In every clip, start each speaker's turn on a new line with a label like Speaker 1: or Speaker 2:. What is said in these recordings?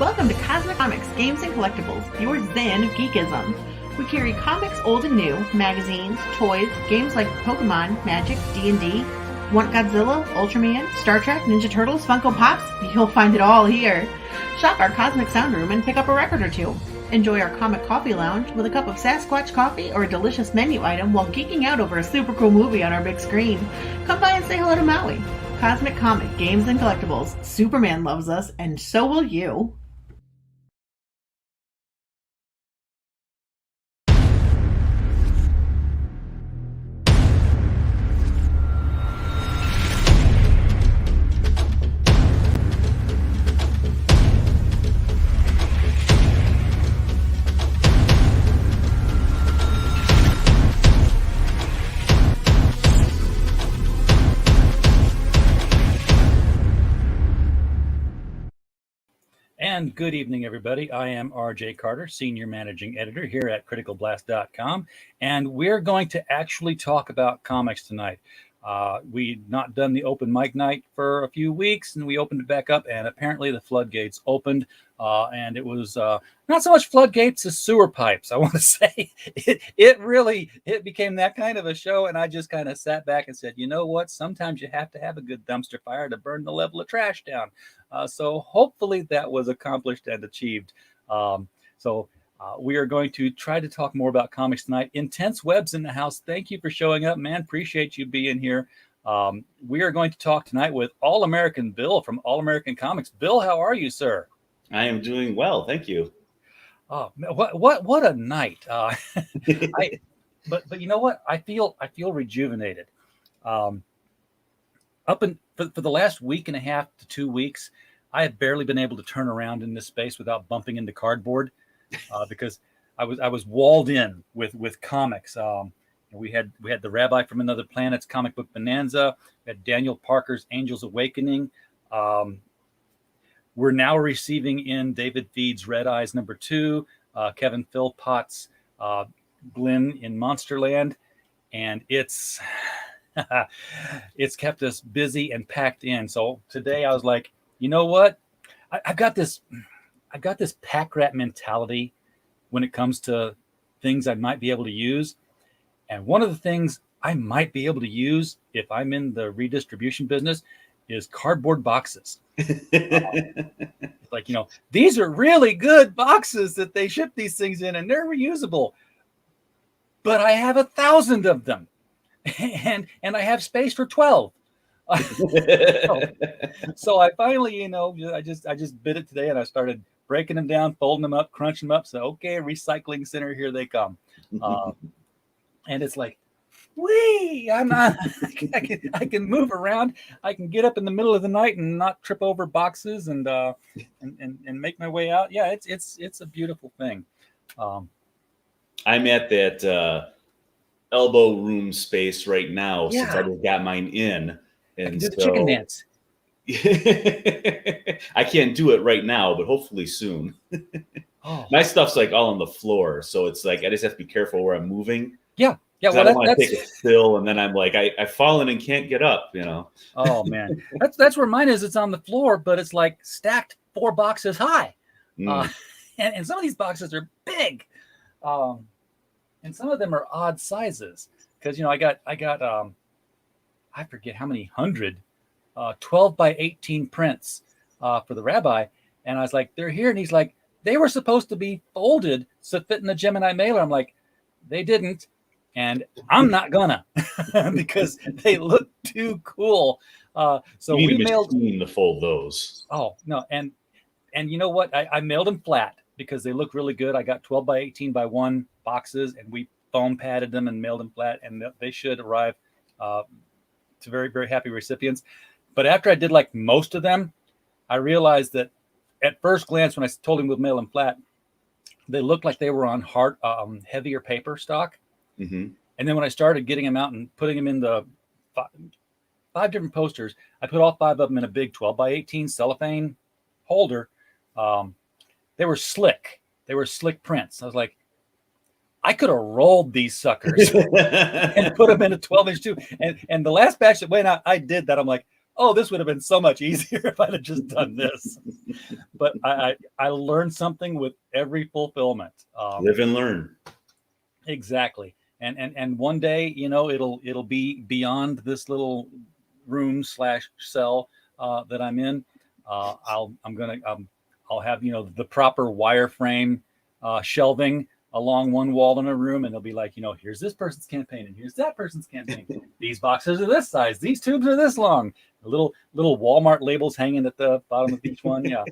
Speaker 1: Welcome to Cosmic Comics, Games and Collectibles, your zen of geekism. We carry comics old and new, magazines, toys, games like Pokemon, Magic, D&D. Want Godzilla, Ultraman, Star Trek, Ninja Turtles, Funko Pops? You'll find it all here. Shop our Cosmic Sound Room and pick up a record or two. Enjoy our Comic Coffee Lounge with a cup of Sasquatch coffee or a delicious menu item while geeking out over a super cool movie on our big screen. Come by and say hello to Maui. Cosmic Comic, Games and Collectibles. Superman loves us, and so will you.
Speaker 2: And good evening, everybody. I am RJ Carter, Senior Managing Editor here at CriticalBlast.com, and we're going to actually talk about comics tonight. We'd not done the open mic night for a few weeks, and we opened it back up, and apparently the floodgates opened, and it was not so much floodgates as sewer pipes, I want to say. It became that kind of a show, and I just kind of sat back and said, you know what? Sometimes you have to have a good dumpster fire to burn the level of trash down. So hopefully that was accomplished and achieved. We are going to try to talk more about comics tonight. Intense Web's in the house. Thank you for showing up, man. Appreciate you being here. We are going to talk tonight with AllAmerican Bill from AllAmerican Comics. Bill, how are you, sir?
Speaker 3: I am doing well, thank you.
Speaker 2: Oh, what a night! But you know what? I feel rejuvenated. For the last week and a half to 2 weeks, I have barely been able to turn around in this space without bumping into cardboard, because I was walled in with comics. We had the Rabbi from Another Planet's comic book bonanza. We had Daniel Parker's Angels Awakening. We're now receiving in David Feed's Red Eyes #2, Kevin Philpott's Glen in Monsterland, and it's kept us busy and packed in. So today I was like, you know what? I've got this pack rat mentality when it comes to things I might be able to use. And one of the things I might be able to use if I'm in the redistribution business is cardboard boxes. These are really good boxes that they ship these things in, and they're reusable. But I have 1,000 of them. And I have space for 12. So I finally, I just bit it today, and I started breaking them down, folding them up, crunching them up. So, okay, recycling center, here they come. And it's like, whee! I can move around. I can get up in the middle of the night and not trip over boxes and make my way out. Yeah, it's a beautiful thing.
Speaker 3: I'm at that elbow room space right now, since I just got mine in, and
Speaker 2: do the chicken dance.
Speaker 3: I can't do it right now, but hopefully soon. My stuff's like all on the floor, so it's like I just have to be careful where I'm moving.
Speaker 2: Yeah.
Speaker 3: Well, I don't want to take a spill, and then I'm like, I've fallen and can't get up.
Speaker 2: Oh man, that's where mine is. It's on the floor, but it's like stacked 4 boxes high, and some of these boxes are big. And some of them are odd sizes, because I got I forget how many 12 by 18 prints for the Rabbi, and I was like, they're here, and he's like, they were supposed to be folded to fit in the Gemini mailer. I'm like, they didn't, and I'm not gonna because they look too cool. So
Speaker 3: we
Speaker 2: mailed
Speaker 3: to fold those.
Speaker 2: Oh no, and you know what? I mailed them flat because they look really good. I got 12 by 18 by 1 boxes, and we foam padded them and mailed them flat, and they should arrive to very, very happy recipients. But after I did like most of them, I realized that at first glance, when I told him we'd mail them flat, they looked like they were on hard, heavier paper stock.
Speaker 3: Mm-hmm.
Speaker 2: And then when I started getting them out and putting them in the 5 different posters, I put all 5 of them in a big 12 by 18 cellophane holder. They were slick. They were slick prints. I was like, I could have rolled these suckers and put them in a 12-inch tube. And the last batch that went out, I did that. I'm like, oh, this would have been so much easier if I'd have just done this. but I learned something with every fulfillment.
Speaker 3: Live and learn.
Speaker 2: Exactly. And one day, it'll be beyond this little room / cell that I'm in. I'll have the proper wireframe shelving along one wall in a room, and they'll be like, here's this person's campaign and here's that person's campaign. These boxes are this size, these tubes are this long. Little Walmart labels hanging at the bottom of each one. Yeah,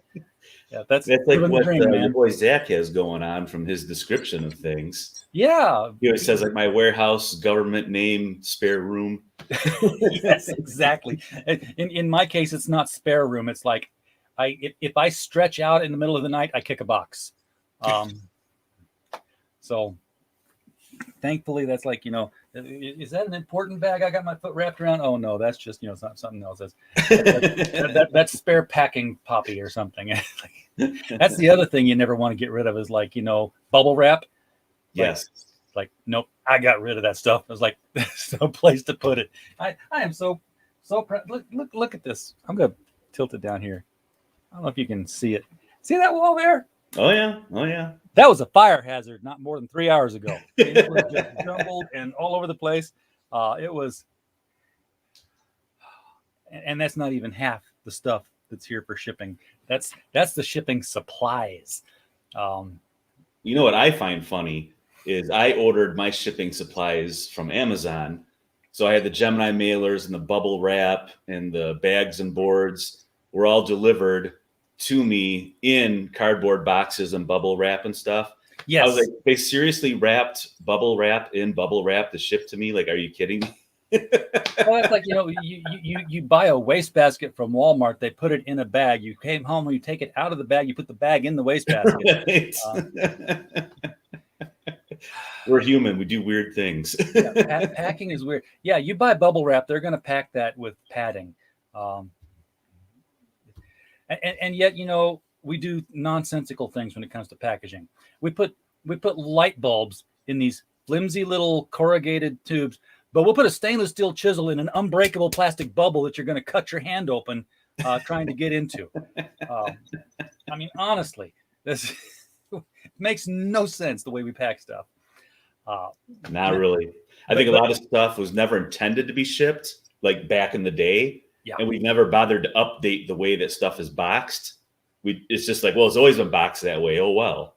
Speaker 2: that's
Speaker 3: like what
Speaker 2: dream,
Speaker 3: your boy Zach has going on from his description of things.
Speaker 2: Yeah,
Speaker 3: he always says like my warehouse, government name, spare room.
Speaker 2: Yes, exactly. In my case, it's not spare room. It's like if I stretch out in the middle of the night, I kick a box. So thankfully, that's like, is that an important bag I got my foot wrapped around? Oh no, that's just something else. That's spare packing poppy or something. That's the other thing you never want to get rid of is like bubble wrap.
Speaker 3: Yes.
Speaker 2: Like nope, I got rid of that stuff. I was like, there's no place to put it. I am so proud. Look at this. I'm gonna tilt it down here. I don't know if you can see it. See that wall there?
Speaker 3: Oh yeah.
Speaker 2: That was a fire hazard not more than 3 hours ago. It was just jumbled and all over the place. It was, and that's not even half the stuff that's here for shipping. That's the shipping supplies.
Speaker 3: What I find funny is I ordered my shipping supplies from Amazon. So I had the Gemini mailers and the bubble wrap and the bags and boards were all delivered to me in cardboard boxes and bubble wrap and stuff.
Speaker 2: Yes.
Speaker 3: I was like, they seriously wrapped bubble wrap in bubble wrap to ship to me? Like, are you kidding me?
Speaker 2: Well, that's like, you buy a wastebasket from Walmart, they put it in a bag. You came home, when you take it out of the bag, you put the bag in the wastebasket.
Speaker 3: We're human. We do weird things.
Speaker 2: Packing is weird. Yeah, you buy bubble wrap, they're going to pack that with padding. And yet, we do nonsensical things when it comes to packaging. We put light bulbs in these flimsy little corrugated tubes, but we'll put a stainless steel chisel in an unbreakable plastic bubble that you're going to cut your hand open trying to get into. I mean, honestly, this makes no sense the way we pack stuff.
Speaker 3: Not really. I think a lot of stuff was never intended to be shipped, like back in the day. Yeah. And we've never bothered to update the way that stuff is boxed. It's just like, well, it's always been boxed that way. Oh well.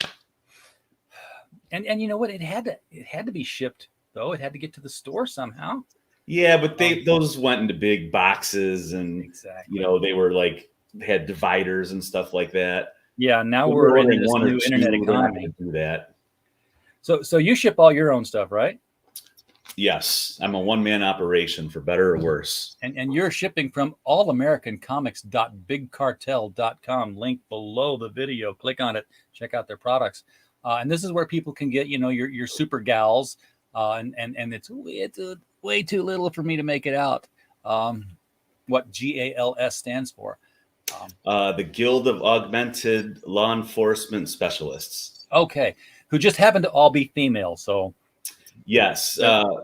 Speaker 2: And you know what? It had to be shipped though. It had to get to the store somehow.
Speaker 3: Yeah, but those went into big boxes, and exactly. They were like had dividers and stuff like that.
Speaker 2: Yeah, now we're in this new internet economy.
Speaker 3: Do that.
Speaker 2: So you ship all your own stuff, right?
Speaker 3: Yes, I'm a one-man operation, for better or worse.
Speaker 1: And you're shipping from AllAmericanComics.BigCartel.com. Link below the video. Click on it. Check out their products. And this is where people can get, your super gals. And it's way too little for me to make it out. What GALS stands for.
Speaker 3: The Guild of Augmented Law Enforcement Specialists.
Speaker 2: Okay. Who just happen to all be female. So.
Speaker 3: Yes.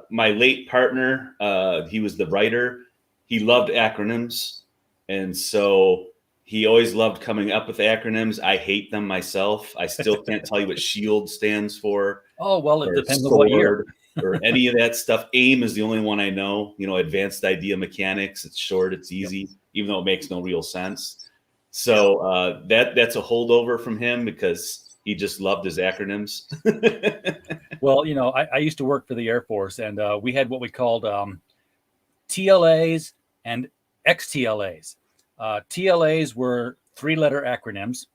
Speaker 3: My late partner, he was the writer. He loved acronyms. And so he always loved coming up with acronyms. I hate them myself. I still can't tell you what SHIELD stands for.
Speaker 2: Oh, well, it depends on what year.
Speaker 3: Or any of that stuff. AIM is the only one I know. Advanced Idea Mechanics. It's short. It's easy, even though it makes no real sense. So that's a holdover from him because he just loved his acronyms.
Speaker 2: Well, I used to work for the Air Force, and we had what we called TLAs and XTLAs. TLAs were 3-letter acronyms,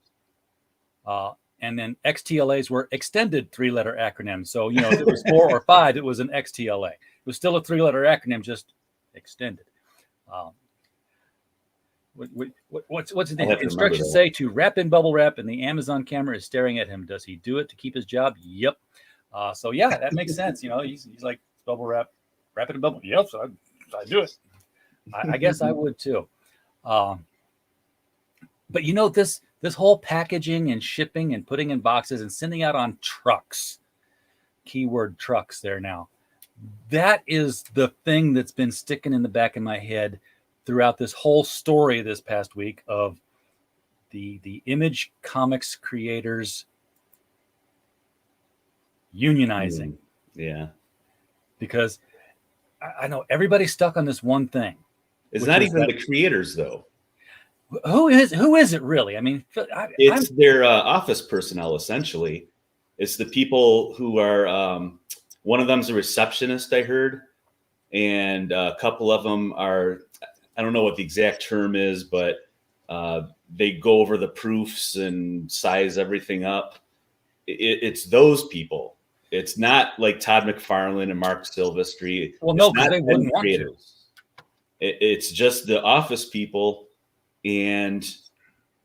Speaker 2: and then XTLAs were extended 3-letter acronyms. So, if it was 4 or 5, it was an XTLA. It was still a 3-letter acronym, just extended. What's the instructions say? To wrap in bubble wrap, and the Amazon camera is staring at him. Does he do it to keep his job? Yep. So yeah, that makes sense. He's like, bubble wrap it in bubble. Yep. So I do it. I guess I would too. But this whole packaging and shipping and putting in boxes and sending out on trucks, keyword trucks there now. That is the thing that's been sticking in the back of my head throughout this whole story this past week of the Image Comics creators unionizing.
Speaker 3: Yeah.
Speaker 2: Because I know everybody's stuck on this one thing.
Speaker 3: It's not even the creators, though.
Speaker 2: Who is it really? I mean,
Speaker 3: it's their office personnel, essentially. It's the people who are, one of them's a receptionist, I heard. And a couple of them are, I don't know what the exact term is, but they go over the proofs and size everything up. It's those people. It's not like Todd McFarlane and Mark Silvestri.
Speaker 2: Well, no, because they wouldn't want to.
Speaker 3: It's just the office people, and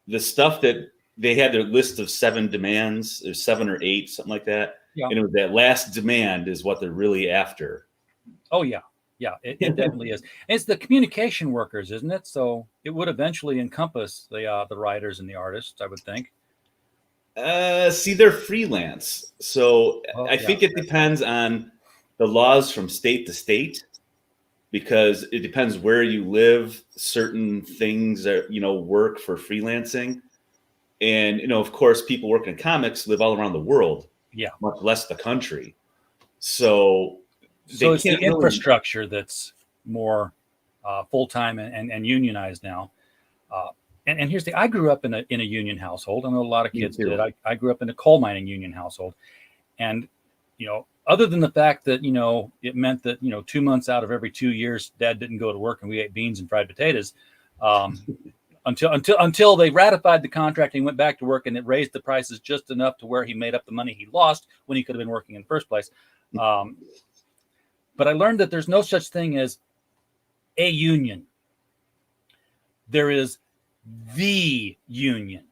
Speaker 3: the stuff that they had their list of 7 demands, or 7 or 8, something like that.
Speaker 2: Yeah.
Speaker 3: And it was that last demand is what they're really after.
Speaker 2: Oh, yeah. Yeah, it definitely is. It's the communication workers, isn't it? So it would eventually encompass the writers and the artists, I would think.
Speaker 3: See, they're freelance. So I think it depends on the laws from state to state, because it depends where you live. Certain things that, work for freelancing. And, of course, people working in comics live all around the world.
Speaker 2: Yeah. Much
Speaker 3: less the country. So
Speaker 2: it's the infrastructure that's more full-time and unionized now. And here's I grew up in a union household. I know a lot of kids did. I grew up in a coal mining union household. And, other than the fact that, it meant that, 2 months out of every 2 years, Dad didn't go to work and we ate beans and fried potatoes. Until they ratified the contract and he went back to work, and it raised the prices just enough to where he made up the money he lost when he could have been working in the first place. But I learned that there's no such thing as a union. There is the union.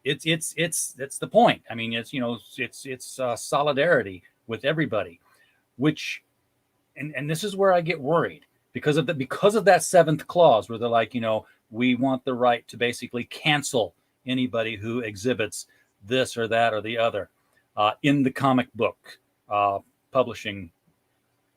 Speaker 2: It's the point. I mean, it's solidarity with everybody, which, and this is where I get worried because of that 7th clause where they're like, we want the right to basically cancel anybody who exhibits this or that or the other in the comic book publishing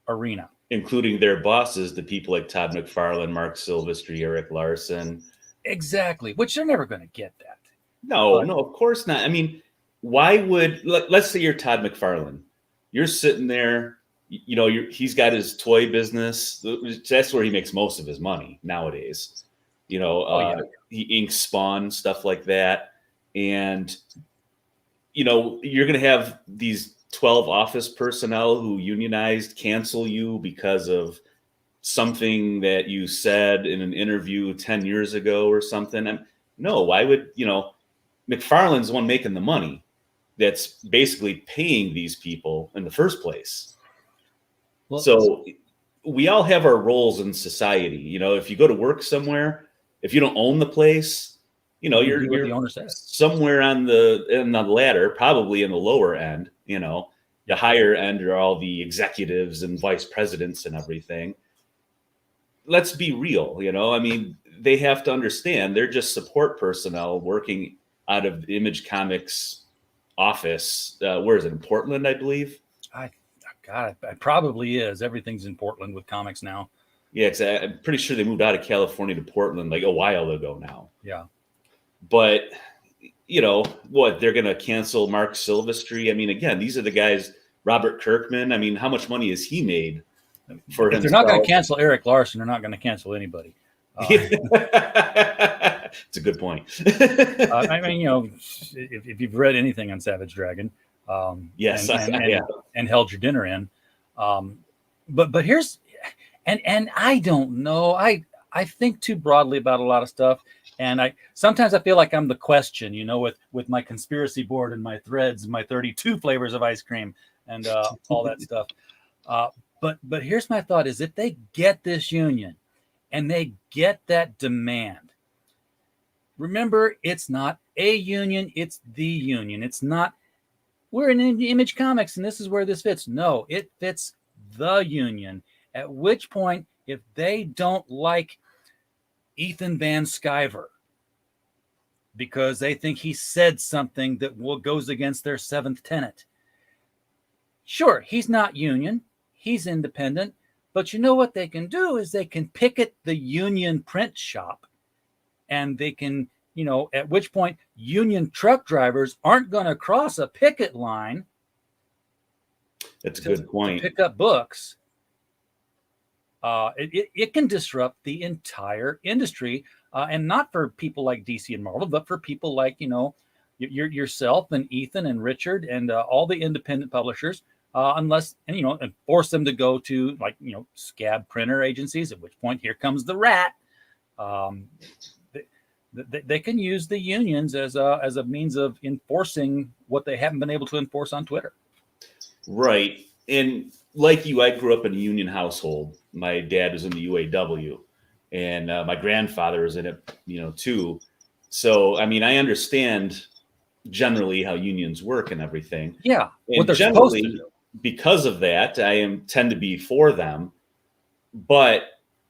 Speaker 2: arena,
Speaker 3: including their bosses, the people like Todd McFarlane, Mark Silvestri, Eric Larson.
Speaker 2: Exactly, which they're never going to get that.
Speaker 3: No, of course not. I mean, why would, let's say you're Todd McFarlane, you're sitting there, he's got his toy business. That's where he makes most of his money nowadays. He inks Spawn, stuff like that. And, you're going to have these 12 office personnel who unionized cancel you because of something that you said in an interview 10 years ago or something. And no, why would, McFarlane's the one making the money that's basically paying these people in the first place. Well, so we all have our roles in society. If you go to work somewhere, if you don't own the place, you're somewhere in the ladder, probably in the lower end. The higher end are all the executives and vice presidents and everything. Let's be real. I mean, they have to understand they're just support personnel working out of the Image Comics office. Where is it? In Portland, I believe.
Speaker 2: God, it probably is. Everything's in Portland with comics now.
Speaker 3: Yeah, I'm pretty sure they moved out of California to Portland like a while ago now.
Speaker 2: Yeah.
Speaker 3: But, what, they're going to cancel Mark Silvestri? I mean, again, these are the guys, Robert Kirkman. I mean, how much money has he made for himself?
Speaker 2: If they're not going to cancel Eric Larson, they're not going to cancel anybody.
Speaker 3: It's a good point.
Speaker 2: I mean, if you've read anything on Savage Dragon,
Speaker 3: yes,
Speaker 2: and held your dinner in, but here's, and I don't know, I think too broadly about a lot of stuff, and sometimes I feel like I'm the question, with my conspiracy board and my threads and my 32 flavors of ice cream and all that stuff. But here's my thought: is if they get this union and they get that demand. Remember, it's not a union, it's the union. It's not, we're in Image Comics and this is where this fits. No, it fits the union. At which point, if they don't like Ethan Van Sciver because they think he said something that goes against their 7th tenet, sure, he's not union, he's independent, but you know what they can do is they can picket the union print shop, and they can at which point union truck drivers aren't going to cross a picket line.
Speaker 3: That's a good point.
Speaker 2: To pick up books. It can disrupt the entire industry, and not for people like DC and Marvel, but for people like yourself and Ethan and Richard and all the independent publishers. Unless and force them to go to scab printer agencies. At which point, here comes the rat. They can use the unions as a means of enforcing what they haven't been able to enforce on Twitter.
Speaker 3: Right. And like you, I grew up in a union household. My dad was in the UAW, and my grandfather was in it, too. So, I mean, I understand generally how unions work and everything.
Speaker 2: Yeah.
Speaker 3: And
Speaker 2: what they're supposed to do.
Speaker 3: Because of that, I tend to be for them. But,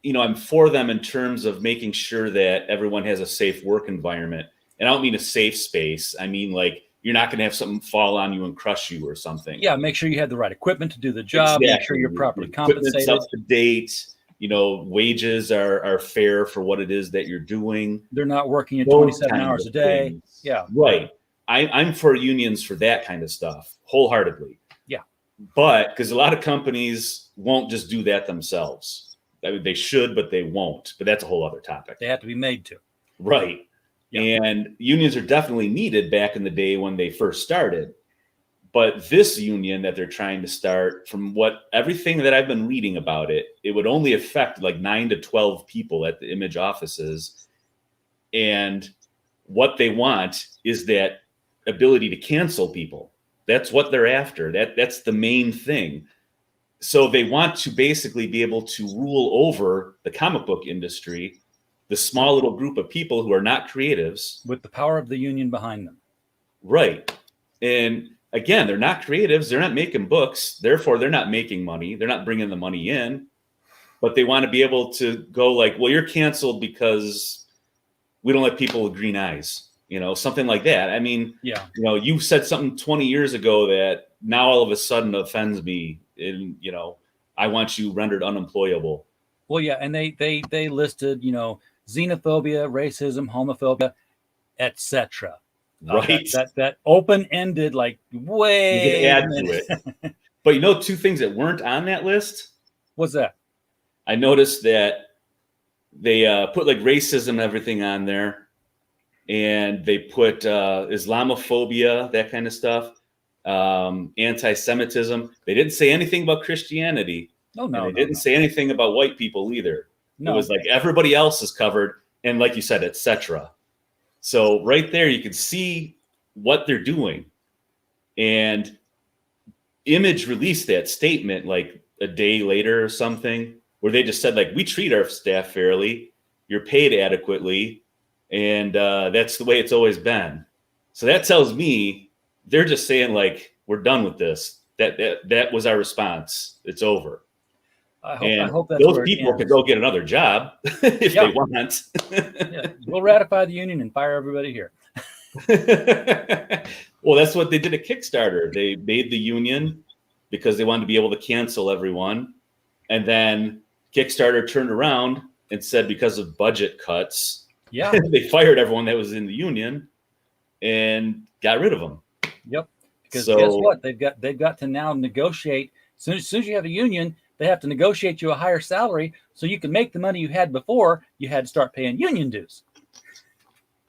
Speaker 3: I'm for them in terms of making sure that everyone has a safe work environment. And I don't mean a safe space. I mean, like, you're not going to have something fall on you and crush you or something.
Speaker 2: Yeah, make sure you have the right equipment to do the job.
Speaker 3: Exactly.
Speaker 2: Make sure you're properly compensated.
Speaker 3: Up to date. Wages are fair for what it is that you're doing.
Speaker 2: They're not working at 27 hours a day.
Speaker 3: Things.
Speaker 2: Yeah.
Speaker 3: Right. I'm for unions for that kind of stuff, wholeheartedly.
Speaker 2: Yeah.
Speaker 3: But because a lot of companies won't just do that themselves. I mean, they should, but they won't. But that's a whole other topic.
Speaker 2: They have to be made to.
Speaker 3: Right. Yeah. And unions are definitely needed back in the day when they first started. But this union that they're trying to start, from everything that I've been reading about it, it would only affect like 9 to 12 people at the Image offices. And what they want is that ability to cancel people. That's what they're after. That's the main thing. So they want to basically be able to rule over the comic book industry, the small little group of people who are not creatives.
Speaker 2: With the power of the union behind them.
Speaker 3: Right. And again, they're not creatives. They're not making books. Therefore, they're not making money. They're not bringing the money in. But they want to be able to go like, well, you're canceled because we don't like people with green eyes. Something like that. I mean,
Speaker 2: yeah.
Speaker 3: You said something 20 years ago that now all of a sudden offends me. And, I want you rendered unemployable.
Speaker 2: Well, yeah. And they listed, xenophobia, racism, homophobia, etc.
Speaker 3: Right.
Speaker 2: That open-ended, like, way.
Speaker 3: You can add to it. But two things that weren't on that list.
Speaker 2: What's that?
Speaker 3: I noticed that they put like racism and everything on there. And they put Islamophobia, that kind of stuff, anti-Semitism. They didn't say anything about Christianity.
Speaker 2: Oh, no.
Speaker 3: And they didn't say anything about white people either.
Speaker 2: No.
Speaker 3: It was like everybody else is covered. And like you said, etc. So right there, you can see what they're doing. And Image released that statement like a day later or something, where they just said, like, we treat our staff fairly. You're paid adequately. And that's the way it's always been. So that tells me they're just saying, like, we're done with this. That was our response. It's over.
Speaker 2: I hope that's
Speaker 3: those people could go get another job if they want.
Speaker 2: Yeah. We'll ratify the union and fire everybody here.
Speaker 3: Well, that's what they did at Kickstarter. They made the union because they wanted to be able to cancel everyone. And then Kickstarter turned around and said, because of budget cuts,
Speaker 2: yeah,
Speaker 3: they fired everyone that was in the union and got rid of them.
Speaker 2: Yep. Because guess what? They've got to now negotiate. As soon as you have a union, they have to negotiate you a higher salary so you can make the money you had before. You had to start paying union dues.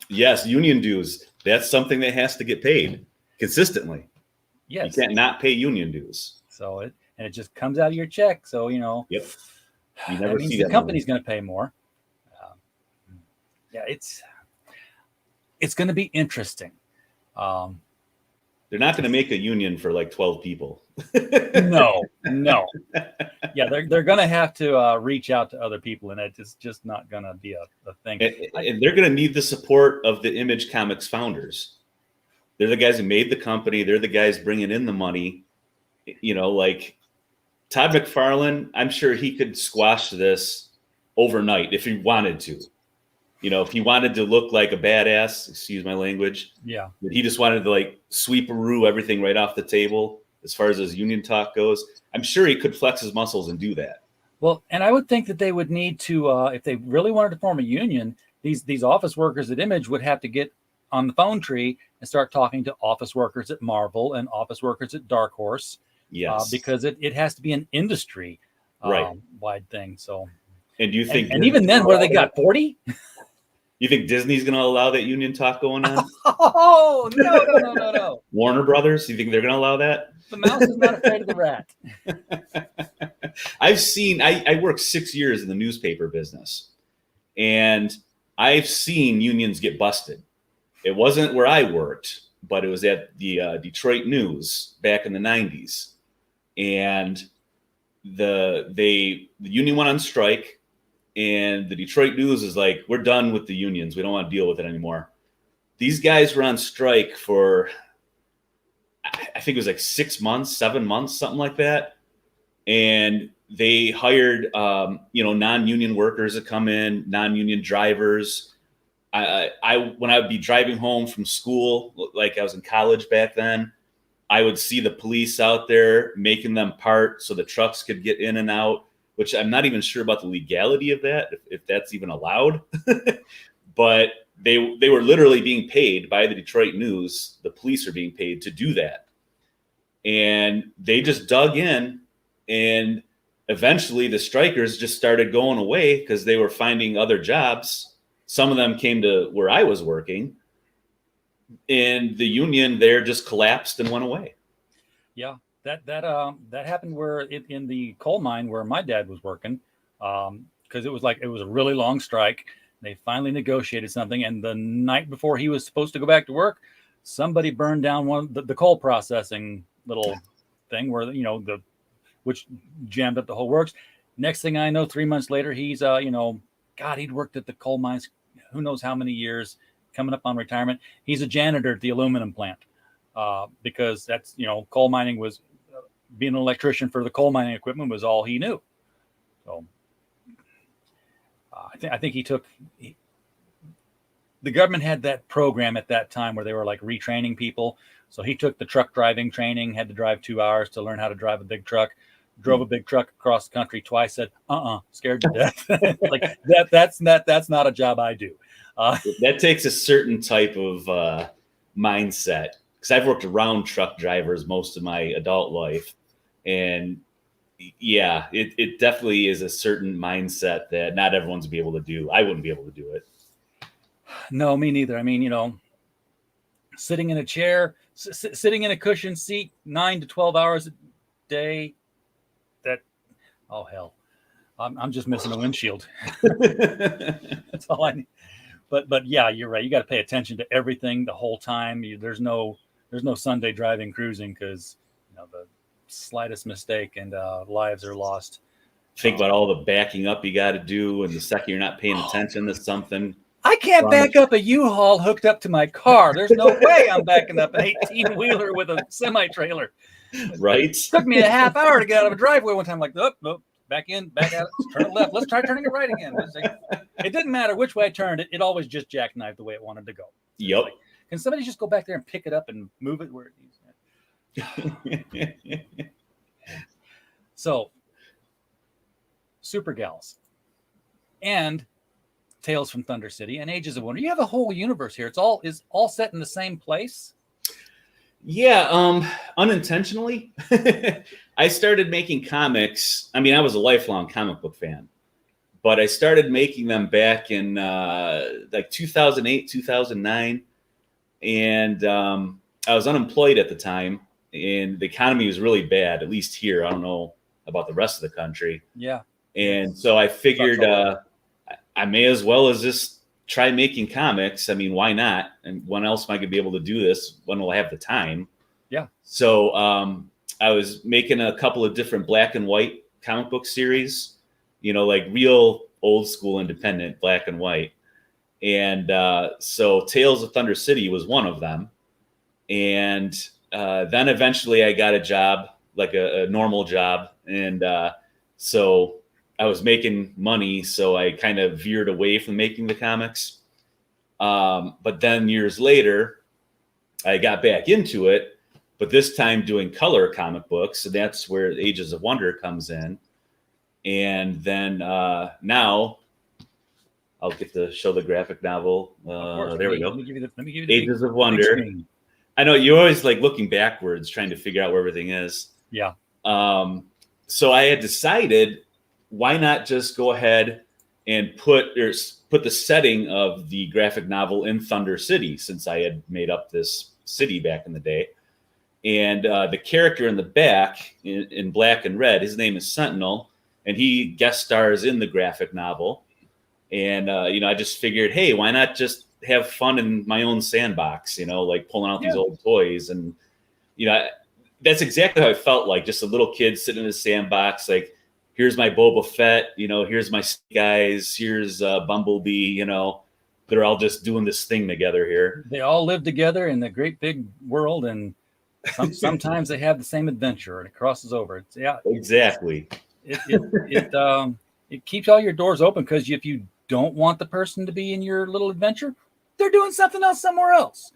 Speaker 3: Yes, union dues. That's something that has to get paid consistently.
Speaker 2: Yes.
Speaker 3: You can't not pay union dues.
Speaker 2: So it just comes out of your check. So,
Speaker 3: Yep. You never
Speaker 2: that means
Speaker 3: see
Speaker 2: the
Speaker 3: that
Speaker 2: company's going to pay more. Yeah, it's going to be interesting.
Speaker 3: They're not going to make a union for like 12 people.
Speaker 2: No. Yeah, they're going to have to reach out to other people, and it's just not going to be a thing.
Speaker 3: And they're going to need the support of the Image Comics founders. They're the guys who made the company. They're the guys bringing in the money. Like Todd McFarlane, I'm sure he could squash this overnight if he wanted to. If he wanted to look like a badass, excuse my language.
Speaker 2: Yeah.
Speaker 3: But he just wanted to like sweep-a-roo everything right off the table as far as his union talk goes. I'm sure he could flex his muscles and do that.
Speaker 2: Well, and I would think that they would need to, if they really wanted to form a union, these office workers at Image would have to get on the phone tree and start talking to office workers at Marvel and office workers at Dark Horse.
Speaker 3: Yes.
Speaker 2: Because it has to be an industry
Speaker 3: Right.
Speaker 2: wide thing. So,
Speaker 3: and do you think,
Speaker 2: and even then, what do they got? 40?
Speaker 3: You think Disney's going to allow that union talk going on?
Speaker 2: Oh, no.
Speaker 3: Warner Brothers, you think they're going to allow that?
Speaker 2: The mouse is not afraid of the rat.
Speaker 3: I've seen, I worked 6 years in the newspaper business, and I've seen unions get busted. It wasn't where I worked, but it was at the Detroit News back in the 90s. And the union went on strike, and the Detroit News is like, we're done with the unions. We don't want to deal with it anymore. These guys were on strike for, I think it was like 6 months, 7 months, something like that. And they hired, non-union workers to come in, non-union drivers. When I would be driving home from school, like I was in college back then, I would see the police out there making them part so the trucks could get in and out, which I'm not even sure about the legality of that, if that's even allowed. But they were literally being paid by the Detroit News. The police are being paid to do that. And they just dug in, and eventually the strikers just started going away because they were finding other jobs. Some of them came to where I was working, and the union there just collapsed and went away.
Speaker 2: Yeah, that happened where in the coal mine where my dad was working, because it was a really long strike. They finally negotiated something, and the night before he was supposed to go back to work, somebody burned down the coal processing little thing where which jammed up the whole works. Next thing I know, 3 months later, he's he'd worked at the coal mines who knows how many years, coming up on retirement. He's a janitor at the aluminum plant, because that's coal mining was being an electrician for the coal mining equipment was all he knew. So I think the government had that program at that time where they were like retraining people. So he took the truck driving training, had to drive 2 hours to learn how to drive a big truck, drove a big truck across the country twice, said, scared to death. Like that's not a job I do.
Speaker 3: That takes a certain type of mindset, because I've worked around truck drivers most of my adult life. And yeah, it definitely is a certain mindset that not everyone's be able to do. I wouldn't be able to do it.
Speaker 2: No, me neither. I mean, sitting in a chair, sitting in a cushioned seat 9 to 12 hours a day. Oh hell, I'm just missing a windshield. That's all I need. But yeah, you're right. You got to pay attention to everything the whole time. There's no Sunday driving cruising, because the slightest mistake and lives are lost.
Speaker 3: Think about all the backing up you got to do, and the second you're not paying attention to something.
Speaker 2: I can't back up a U-Haul hooked up to my car. There's no way I'm backing up an 18-wheeler with a semi-trailer.
Speaker 3: Right?
Speaker 2: It took me a half hour to get out of a driveway one time. Like, nope, back in, back out, turn it left. Let's try turning it right again. It didn't matter which way I turned it. It always just jackknifed the way it wanted to go.
Speaker 3: Yep.
Speaker 2: Like, can somebody just go back there and pick it up and move it where it needs? So, Super Gals and Tales from Thunder City and Ages of Wonder. You have a whole universe here. It's all set in the same place.
Speaker 3: Yeah, unintentionally. I started making comics. I mean, I was a lifelong comic book fan, but I started making them back in like 2008, 2009. And I was unemployed at the time, and the economy was really bad, at least here. I don't know about the rest of the country.
Speaker 2: Yeah.
Speaker 3: And so I figured I may as well as just try making comics. I mean, why not? And when else am I going to be able to do this? When will I have the time?
Speaker 2: Yeah.
Speaker 3: So I was making a couple of different black and white comic book series, like real old school independent black and white. And so Tales of Thunder City was one of them. And then eventually I got a job, like a normal job. And so I was making money, so I kind of veered away from making the comics. But then years later, I got back into it, but this time doing color comic books. And that's where Ages of Wonder comes in. And then now I'll get to show the graphic novel.
Speaker 2: Of course.
Speaker 3: There we go.
Speaker 2: Let me give you the
Speaker 3: Ages of
Speaker 2: big
Speaker 3: Wonder.
Speaker 2: screen.
Speaker 3: I know you're always like looking backwards, trying to figure out where everything is.
Speaker 2: Yeah.
Speaker 3: So I had decided, why not just go ahead and put the setting of the graphic novel in Thunder City, since I had made up this city back in the day. And the character in the back in black and red, his name is Sentinel, and he guest stars in the graphic novel. And, I just figured, hey, why not just have fun in my own sandbox, like pulling out these old toys. And, that's exactly how I felt like, just a little kid sitting in a sandbox, like, here's my Boba Fett, here's my guys, here's Bumblebee, they're all just doing this thing together here.
Speaker 2: They all live together in the great big world, and sometimes they have the same adventure, and it crosses over.
Speaker 3: Exactly.
Speaker 2: It keeps all your doors open, because if you don't want the person to be in your little adventure, they're doing something else somewhere else.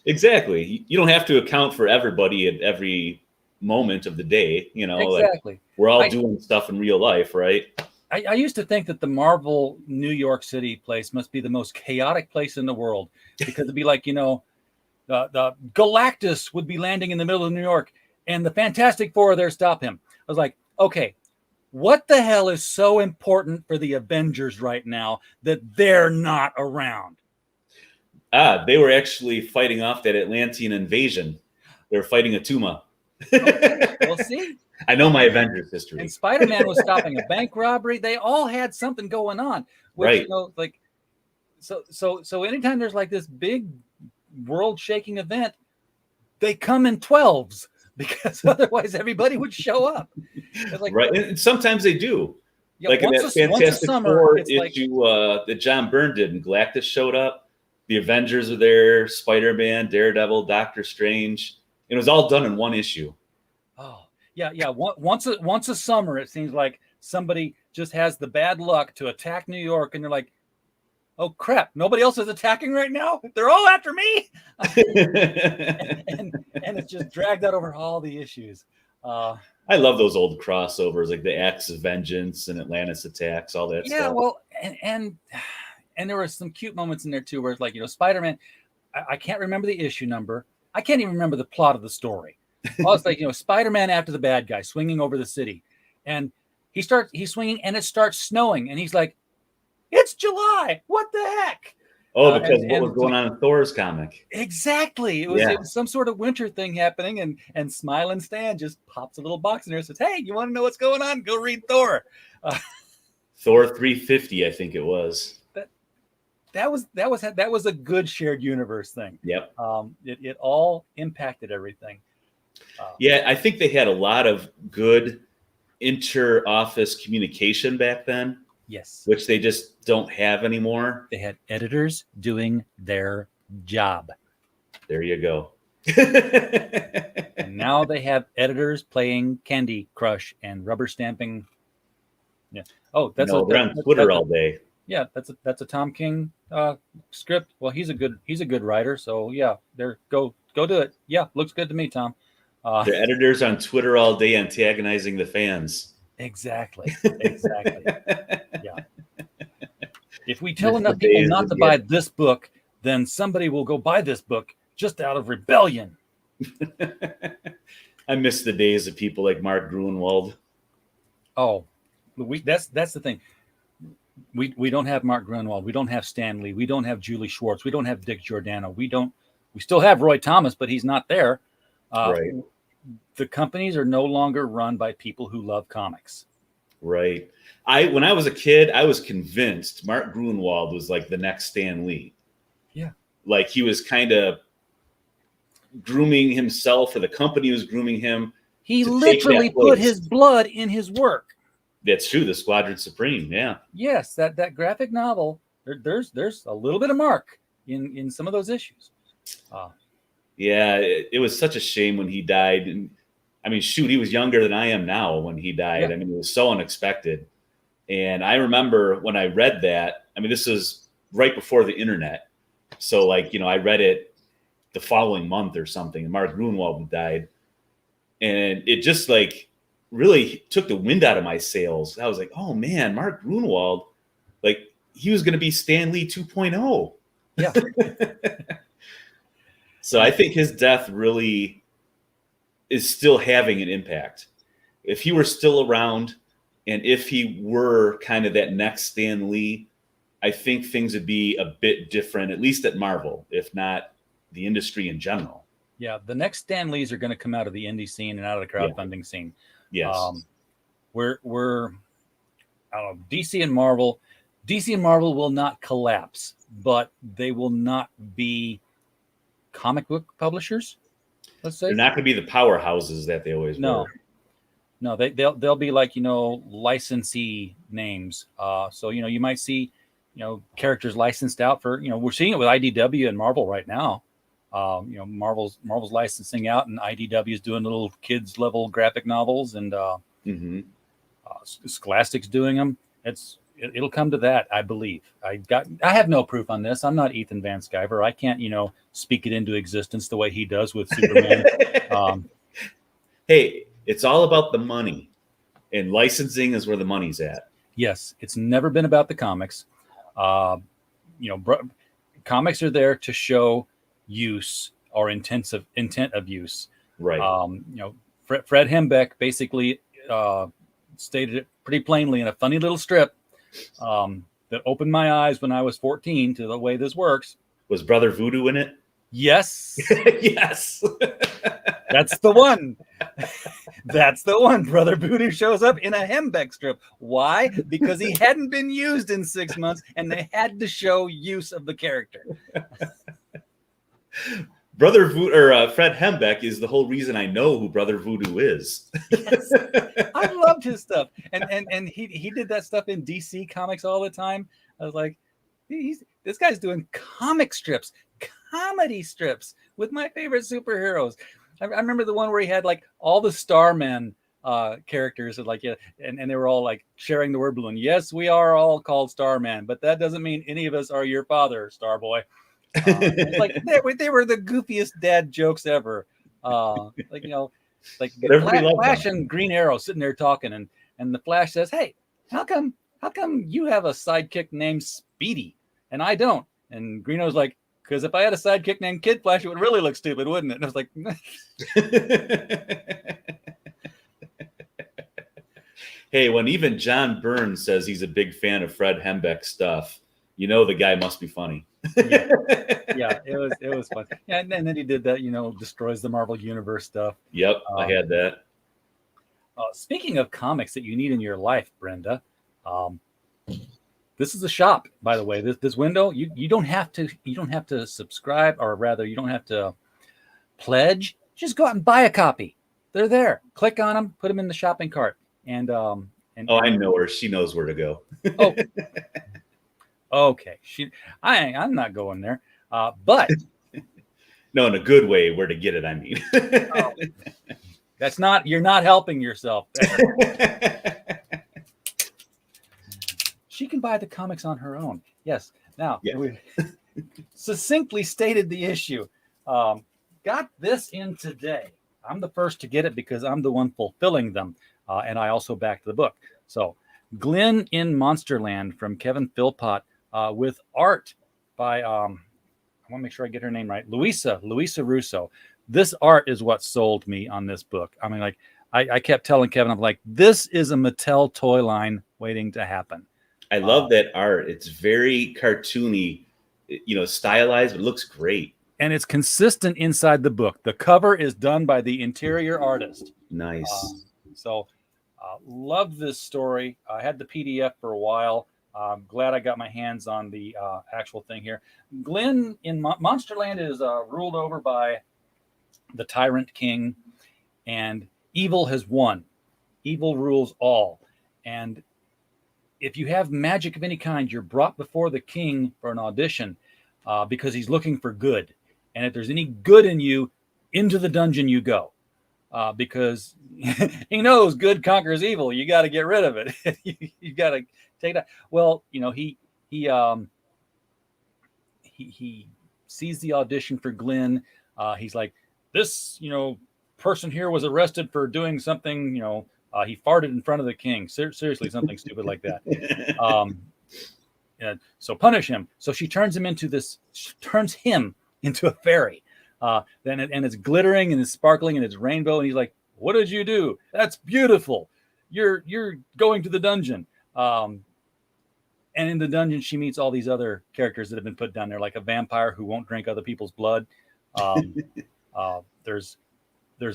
Speaker 3: Exactly. You don't have to account for everybody at every moment of the day,
Speaker 2: Exactly.
Speaker 3: Like we're all doing stuff in real life, right?
Speaker 2: I used to think that the Marvel New York City place must be the most chaotic place in the world, because it'd be like, the Galactus would be landing in the middle of New York, and the Fantastic Four are there to stop him. I was like, okay, what the hell is so important for the Avengers right now that they're not around?
Speaker 3: They were actually fighting off that Atlantean invasion. They were fighting Atuma.
Speaker 2: Well, see,
Speaker 3: I know my Avengers history.
Speaker 2: And Spider-Man was stopping a bank robbery. They all had something going on, which,
Speaker 3: right?
Speaker 2: So anytime there's like this big world-shaking event, they come in 12s, because otherwise everybody would show up. Like,
Speaker 3: right, and sometimes they do.
Speaker 2: Yeah,
Speaker 3: like in that Fantastic Four issue that John Byrne did, and Galactus showed up. The Avengers are there, Spider-Man, Daredevil, Doctor Strange. It was all done in one issue.
Speaker 2: Oh, yeah. Once a summer, it seems like somebody just has the bad luck to attack New York, and they're like, oh, crap, nobody else is attacking right now? They're all after me? and it's just dragged out over all the issues.
Speaker 3: I love those old crossovers, like the Acts of Vengeance and Atlantis Attacks, all that stuff.
Speaker 2: Yeah, well, and there were some cute moments in there too, where it's like, Spider-Man, I can't remember the issue number. I can't even remember the plot of the story. Well, it's like, Spider-Man after the bad guy swinging over the city, and he's swinging, and it starts snowing, and he's like, it's July. What the heck?
Speaker 3: Oh, because what was going on in Thor's comic?
Speaker 2: Exactly. It was some sort of winter thing happening, and Smiling Stan just pops a little box in there and says, hey, you want to know what's going on? Go read Thor.
Speaker 3: Thor 350, I think it was.
Speaker 2: That was a good shared universe thing.
Speaker 3: Yep.
Speaker 2: It all impacted everything.
Speaker 3: I think they had a lot of good inter-office communication back then.
Speaker 2: Yes.
Speaker 3: Which they just don't have anymore.
Speaker 2: They had editors doing their job.
Speaker 3: There you go.
Speaker 2: And now they have editors playing Candy Crush and rubber stamping. Yeah. Oh,
Speaker 3: they're on Twitter all day.
Speaker 2: Yeah, that's a Tom King script. Well, he's a good writer, so yeah, go do it. Yeah, looks good to me, Tom.
Speaker 3: The editors on Twitter all day antagonizing the fans.
Speaker 2: Exactly. Yeah. If we tell enough people not to buy this book, then somebody will go buy this book just out of rebellion.
Speaker 3: I miss the days of people like Mark Gruenwald.
Speaker 2: Oh, that's the thing. We don't have Mark Grunwald. We don't have Stan Lee. We don't have Julie Schwartz. We don't have Dick Giordano. We still have Roy Thomas, but he's not there.
Speaker 3: Right.
Speaker 2: The companies are no longer run by people who love comics.
Speaker 3: Right. When I was a kid, I was convinced Mark Gruenwald was like the next Stan Lee.
Speaker 2: Yeah.
Speaker 3: Like he was kind of grooming himself, or the company was grooming him.
Speaker 2: He literally put his blood in his work.
Speaker 3: That's true. The Squadron Supreme. Yeah.
Speaker 2: Yes. That graphic novel, there's a little bit of Mark in some of those issues.
Speaker 3: Yeah. It was such a shame when he died. And I mean, shoot, he was younger than I am now when he died. Yeah. I mean, it was so unexpected. And I remember when I read that, I mean, this was right before the internet. So like, I read it the following month or something, and Mark Gruenwald died. And it just like really took the wind out of my sails. I was like, oh man, Mark Gruenwald, like he was going to be Stan Lee 2.0.
Speaker 2: Yeah.
Speaker 3: So I think his death really is still having an impact. If he were still around, and if he were kind of that next Stan Lee, I think things would be a bit different, at least at Marvel, if not the industry in general.
Speaker 2: Yeah, the next Stan Lees are going to come out of the indie scene and out of the crowdfunding scene.
Speaker 3: Yes.
Speaker 2: We're I don't know, DC and Marvel will not collapse, but they will not be comic book publishers. Let's say
Speaker 3: they're not going to be the powerhouses that they always were.
Speaker 2: No, they'll be like, licensee names. So you might see characters licensed out for, we're seeing it with IDW and Marvel right now. Marvel's licensing out, and IDW is doing little kids level graphic novels, and Scholastic's doing them. It'll come to that, I believe. I have no proof on this. I'm not Ethan Van Sciver. I can't speak it into existence the way he does with Superman.
Speaker 3: Hey, it's all about the money, and licensing is where the money's at.
Speaker 2: Yes, it's never been about the comics. Comics are there to show use or intent of use.
Speaker 3: Right.
Speaker 2: Fred Hembeck basically stated it pretty plainly in a funny little strip that opened my eyes when I was 14 to the way this works.
Speaker 3: Was Brother Voodoo in it?
Speaker 2: Yes.
Speaker 3: Yes.
Speaker 2: That's the one. That's the one. Brother Voodoo shows up in a Hembeck strip. Why? Because he hadn't been used in 6 months, and they had to show use of the character.
Speaker 3: Brother Voodoo, or Fred Hembeck, is the whole reason I know who Brother Voodoo is.
Speaker 2: Yes. I loved his stuff, and he did that stuff in DC Comics all the time. I was like, this guy's doing comic strips, comedy strips with my favorite superheroes. I remember the one where he had like all the Starmen characters, and and they were all like sharing the word balloon. Yes, we are all called Starman, but that doesn't mean any of us are your father, Starboy. It's like they were the goofiest dad jokes ever. Flash and Green Arrow sitting there talking, and the Flash says, "Hey, how come you have a sidekick named Speedy and I don't?" And Green Arrow's like, "Because if I had a sidekick named Kid Flash, it would really look stupid, wouldn't it?" And I was like,
Speaker 3: hey, when even John Byrne says he's a big fan of Fred Hembeck stuff, the guy must be funny.
Speaker 2: Yeah, it was fun. Yeah, and then he did that, destroys the Marvel Universe stuff.
Speaker 3: Yep, I had that.
Speaker 2: Speaking of comics that you need in your life, Brenda, this is a shop, by the way. This window, you don't have to subscribe, or rather, you don't have to pledge. Just go out and buy a copy. They're there. Click on them, put them in the shopping cart, and
Speaker 3: I know her. She knows where to go.
Speaker 2: Oh. Okay, I'm not going there, but
Speaker 3: no, in a good way, where to get it. I mean,
Speaker 2: you're not helping yourself. She can buy the comics on her own. Yes. Now, we succinctly stated the issue. Got this in today. I'm the first to get it because I'm the one fulfilling them, and I also backed the book. So, Glen in Monsterland from Kevin Philpott. With art by, I want to make sure I get her name right, Luisa Russo. This art is what sold me on this book. I mean, I kept telling Kevin, I'm like, this is a Mattel toy line waiting to happen.
Speaker 3: I love that art. It's very cartoony, stylized, but it looks great.
Speaker 2: And it's consistent inside the book. The cover is done by the interior artist.
Speaker 3: Nice.
Speaker 2: Love this story. I had the PDF for a while. I'm glad I got my hands on the actual thing here. Glen in Monsterland is ruled over by the Tyrant King, and evil has won. Evil rules all. And if you have magic of any kind, you're brought before the king for an audition because he's looking for good. And if there's any good in you, into the dungeon you go. Because he knows good conquers evil. You got to get rid of it. You got to take that. Well, he sees the audition for Glen. He's like, this, person here was arrested for doing something, he farted in front of the king. Seriously, something stupid like that. So punish him. So she turns him into a fairy. And it's glittering and it's sparkling and it's rainbow. And he's like, "What did you do? That's beautiful. You're going to the dungeon." And in the dungeon, she meets all these other characters that have been put down there, like a vampire who won't drink other people's blood. There's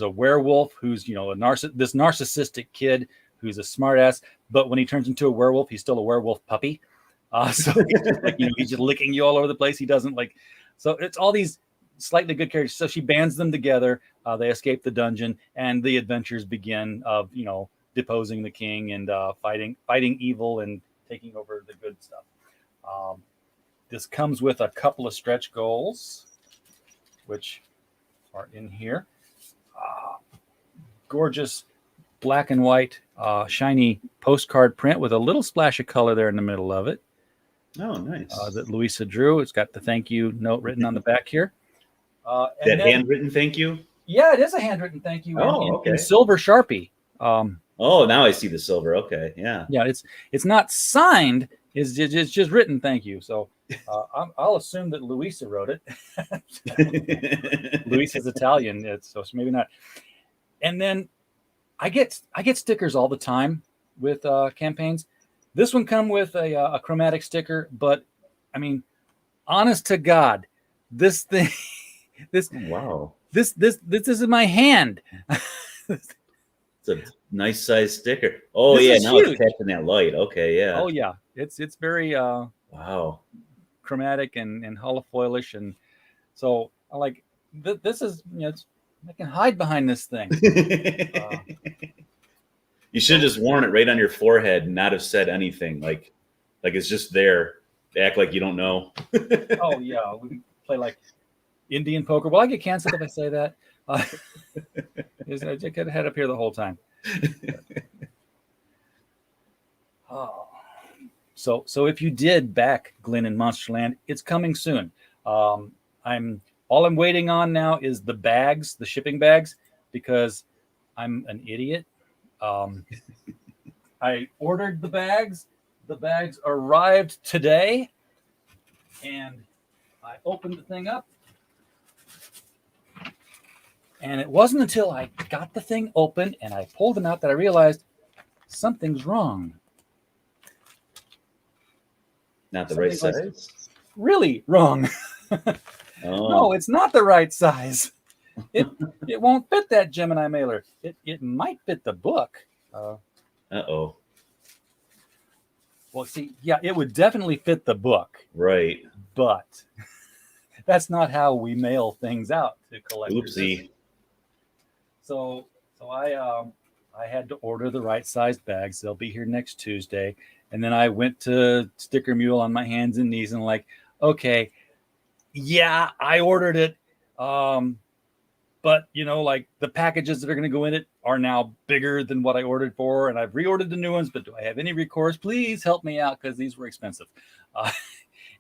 Speaker 2: a werewolf who's, this narcissistic kid who's a smartass, but when he turns into a werewolf, he's still a werewolf puppy. So he's just like, he's just licking you all over the place. He doesn't like, so it's all these slightly good characters. So she bands them together. They escape the dungeon, and the adventures begin of, deposing the king and fighting evil and taking over the good stuff. This comes with a couple of stretch goals, which are in here. Gorgeous black and white, shiny postcard print with a little splash of color there in the middle of it.
Speaker 3: Oh, nice.
Speaker 2: That Louisa drew. It's got the thank you note written on the back here.
Speaker 3: Handwritten thank you?
Speaker 2: Yeah, it is a handwritten thank you.
Speaker 3: Okay.
Speaker 2: In silver Sharpie.
Speaker 3: Now I see the silver. Okay, yeah.
Speaker 2: Yeah, it's not signed. It's just written thank you. So I'll assume that Louisa wrote it. Louisa's Italian, so maybe not. And then I get stickers all the time with campaigns. This one come with a chromatic sticker, but I mean, honest to God, this thing,
Speaker 3: wow,
Speaker 2: this is my hand.
Speaker 3: It's a nice size sticker. Oh,
Speaker 2: this
Speaker 3: yeah, now
Speaker 2: huge.
Speaker 3: it's catching that light. Okay, yeah.
Speaker 2: Oh yeah, it's very
Speaker 3: wow,
Speaker 2: chromatic and holofoilish, and so I like this is I can hide behind this thing.
Speaker 3: You should have just worn it right on your forehead and not have said anything. Like it's just there. Act like you don't know.
Speaker 2: Oh yeah, we play like Indian poker. Well, I get canceled if I say that. I could have had up here the whole time. So if you did back Glen in Monsterland, it's coming soon. All I'm waiting on now is the bags, the shipping bags, because I'm an idiot. I ordered the bags. The bags arrived today, and I opened the thing up. And it wasn't until I got the thing open and I pulled them out that I realized something's wrong.
Speaker 3: Not the right size?
Speaker 2: Really wrong.
Speaker 3: Oh.
Speaker 2: No, it's not the right size. It won't fit that Gemini mailer. It might fit the book.
Speaker 3: Uh-oh.
Speaker 2: Well, see, yeah, it would definitely fit the book.
Speaker 3: Right.
Speaker 2: But that's not how we mail things out to collectors.
Speaker 3: Oopsie.
Speaker 2: So I had to order the right sized bags. They'll be here next Tuesday. And then I went to Sticker Mule on my hands and knees and like, okay, yeah, I ordered it. But like the packages that are going to go in it are now bigger than what I ordered for. And I've reordered the new ones, but do I have any recourse? Please help me out, because these were expensive.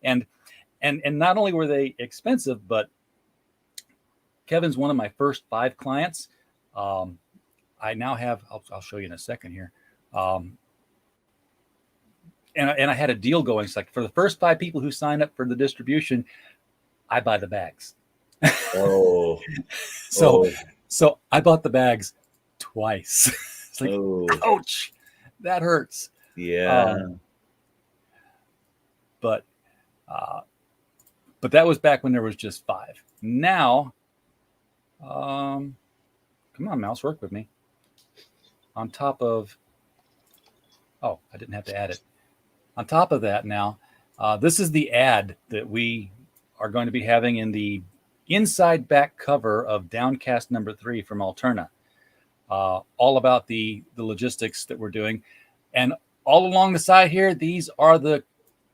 Speaker 2: And not only were they expensive, but Kevin's one of my first 5 clients. I now have, I'll show you in a second here. And I had a deal going. It's like for the first 5 people who sign up for the distribution, I buy the bags.
Speaker 3: Oh.
Speaker 2: So I bought the bags twice. It's like, ouch, that hurts.
Speaker 3: Yeah.
Speaker 2: But that was back when there was just 5. Now, come on, mouse, work with me. On top of, I didn't have to add it. On top of that now, this is the ad that we are going to be having in the inside back cover of Downcast #3 from Alterna. All about the logistics that we're doing. And all along the side here, these are the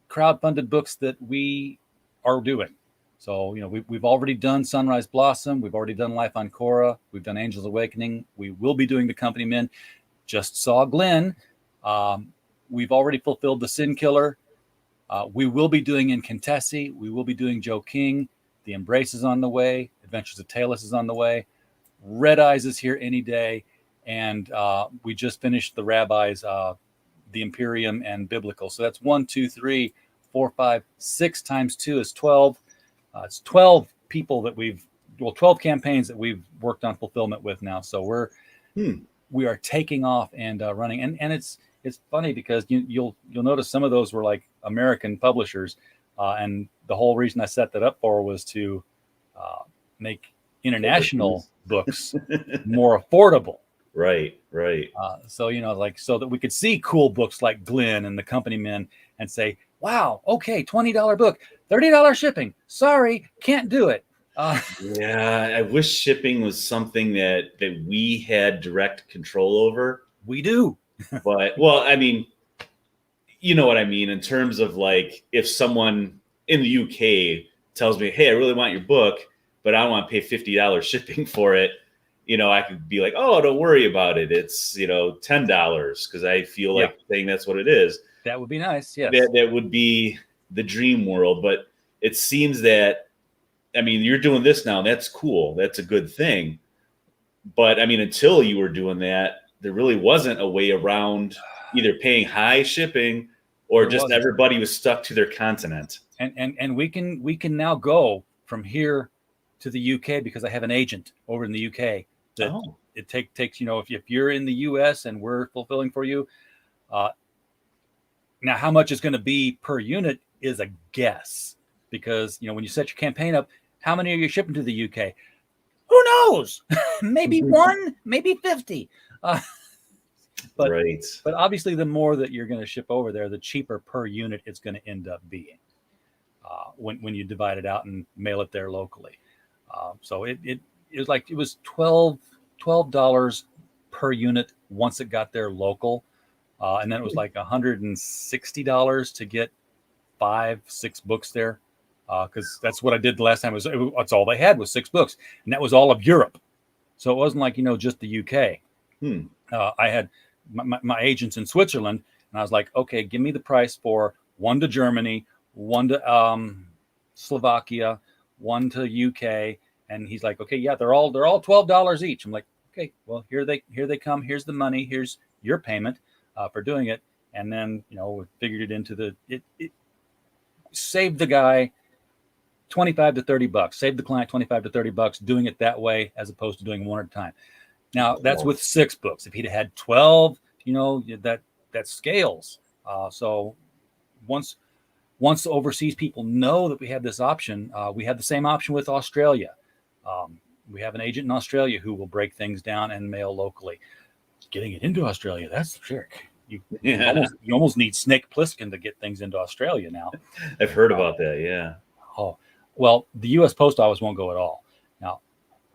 Speaker 2: crowdfunded books that we are doing. So, we've already done Sunrise Blossom. We've already done Life on Korra. We've done Angels Awakening. We will be doing The Company Men. Just saw Glen. We've already fulfilled The Sin Killer. We will be doing Incantessi. We will be doing Joe King. The Embrace is on the way. Adventures of Talus is on the way. Red Eyes is here any day. And we just finished the Rabbis, the Imperium and Biblical. So that's 1, 2, 3, 4, 5, 6 times 2 is 12. It's 12 people that 12 campaigns that we've worked on fulfillment with now. So we are taking off and running. And it's funny because you'll notice some of those were like American publishers. And the whole reason I set that up for was to make international books more affordable.
Speaker 3: Right.
Speaker 2: So, so that we could see cool books like Glen and the Company Men and say, wow, okay, $20 book, $30 shipping. Sorry, can't do it.
Speaker 3: Yeah, I wish shipping was something that we had direct control over.
Speaker 2: We do.
Speaker 3: But, well, I mean, you know what I mean, in terms of like, if someone in the UK tells me, hey, I really want your book, but I don't want to pay $50 shipping for it, I could be like, oh, don't worry about it. It's, $10 because I feel like saying that's what it is.
Speaker 2: That would be nice. Yes.
Speaker 3: That would be the dream world. But it seems that, I mean, you're doing this now, and that's cool. That's a good thing. But I mean, until you were doing that, there really wasn't a way around either paying high shipping or just everybody was stuck to their continent.
Speaker 2: And we can now go from here to the UK because I have an agent over in the UK. It takes if you're in the US and we're fulfilling for you, now how much is going to be per unit is a guess, because when you set your campaign up, how many are you shipping to the UK? Who knows? Maybe 1, maybe 50. But obviously the more that you're going to ship over there, the cheaper per unit it's going to end up being when you divide it out and mail it there locally. So it was $12 per unit once it got there local. And then it was like $160 to get 5-6 books there. Because that's what I did the last time. That's all they had was 6 books. And that was all of Europe. So it wasn't like, just the UK. I had my agents in Switzerland, and I was like, okay, give me the price for 1 to Germany, 1 to Slovakia, 1 to UK. And he's like, okay, yeah, they're all $12 each. I'm like, okay, well, here they come. Here's the money. Here's your payment for doing it. And then, we figured it into it saved the guy $25 to $30, saved the client $25 to $30 doing it that way, as opposed to doing one at a time. Now that's with 6 books. If he'd had 12, that scales. So once overseas people know that we have this option, we have the same option with Australia. We have an agent in Australia who will break things down and mail locally. Getting it into Australia, that's the trick. You almost need Snake Plissken to get things into Australia now.
Speaker 3: I've heard about that, yeah.
Speaker 2: Oh, well, the U.S. Post Office won't go at all. Now,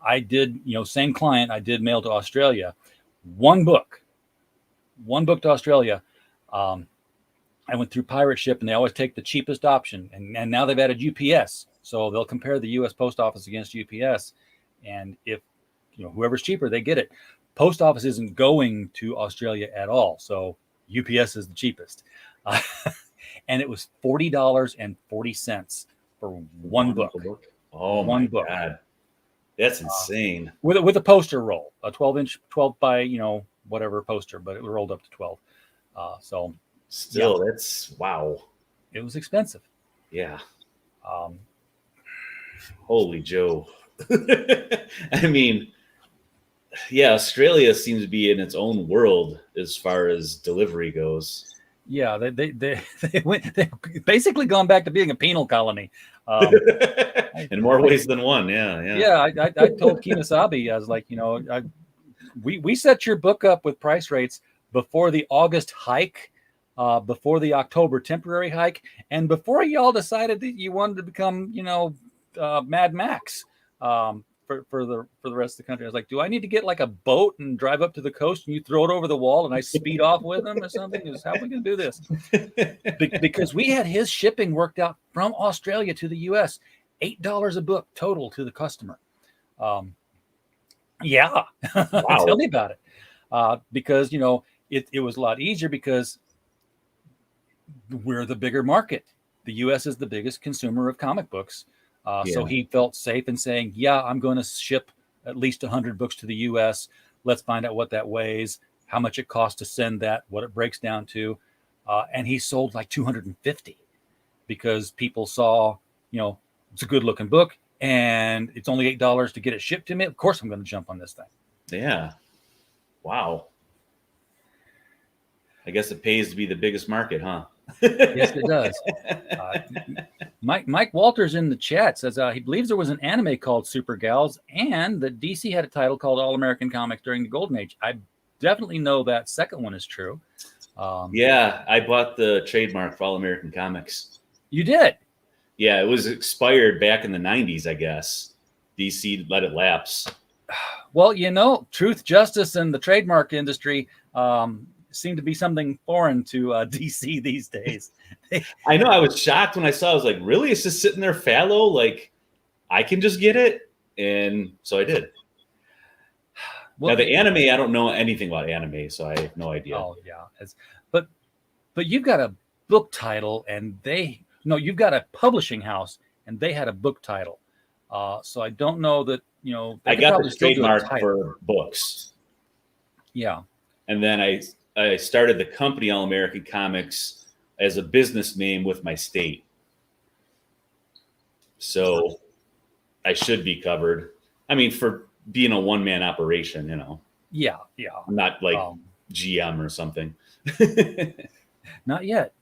Speaker 2: I did, same client, I did mail to Australia. One book to Australia. I went through Pirate Ship, and they always take the cheapest option. And now they've added UPS. So they'll compare the U.S. Post Office against UPS. And if, whoever's cheaper, they get it. Post Office isn't going to Australia at all. So UPS is the cheapest. And it was $40.40 for one book.
Speaker 3: Oh, my God. That's insane.
Speaker 2: With a poster roll, a 12 by, whatever poster, but it rolled up to 12. So
Speaker 3: still, that's wow.
Speaker 2: It was expensive.
Speaker 3: Yeah. Holy Joe. I mean, yeah, Australia seems to be in its own world as far as delivery goes.
Speaker 2: Yeah, they basically gone back to being a penal colony.
Speaker 3: In more ways than one, yeah.
Speaker 2: Yeah, I told Kemosabe, I was like, we set your book up with price rates before the August hike, before the October temporary hike, and before y'all decided that you wanted to become, Mad Max for the rest of the country. I was like, do I need to get like a boat and drive up to the coast and you throw it over the wall and I speed off with them or something? How are we going to do this? Because we had his shipping worked out from Australia to the U.S., $8 a book total to the customer. Yeah. Wow. Tell me about it. Because, it was a lot easier because we're the bigger market. The U.S. is the biggest consumer of comic books. So he felt safe in saying, yeah, I'm going to ship at least 100 books to the U.S. Let's find out what that weighs, how much it costs to send that, what it breaks down to. And he sold like 250 because people saw, it's a good looking book and it's only $8 to get it shipped to me. Of course, I'm going to jump on this thing.
Speaker 3: Yeah. Wow. I guess it pays to be the biggest market, huh?
Speaker 2: Yes, it does. Mike Walters in the chat says he believes there was an anime called Super Gals and that DC had a title called All-American Comics during the Golden Age. I definitely know that second one is true.
Speaker 3: Yeah, I bought the trademark for All-American Comics.
Speaker 2: You did?
Speaker 3: Yeah, it was expired back in the 90s, I guess. DC let it lapse.
Speaker 2: Well, truth, justice, and the trademark industry seem to be something foreign to DC these days.
Speaker 3: I know. I was shocked when I saw it. I was like, really? It's just sitting there fallow? Like, I can just get it? And so I did. Well, now, the anime, I don't know anything about anime, so I have no idea.
Speaker 2: Oh, yeah. But you've got a book title, and you've got a publishing house, and they had a book title. So I don't know that,
Speaker 3: I got the trademark for books.
Speaker 2: Yeah.
Speaker 3: And then I started the company All-American Comics as a business name with my state. So I should be covered. I mean, for being a one-man operation,
Speaker 2: Yeah.
Speaker 3: I'm not like GM or something.
Speaker 2: Not yet.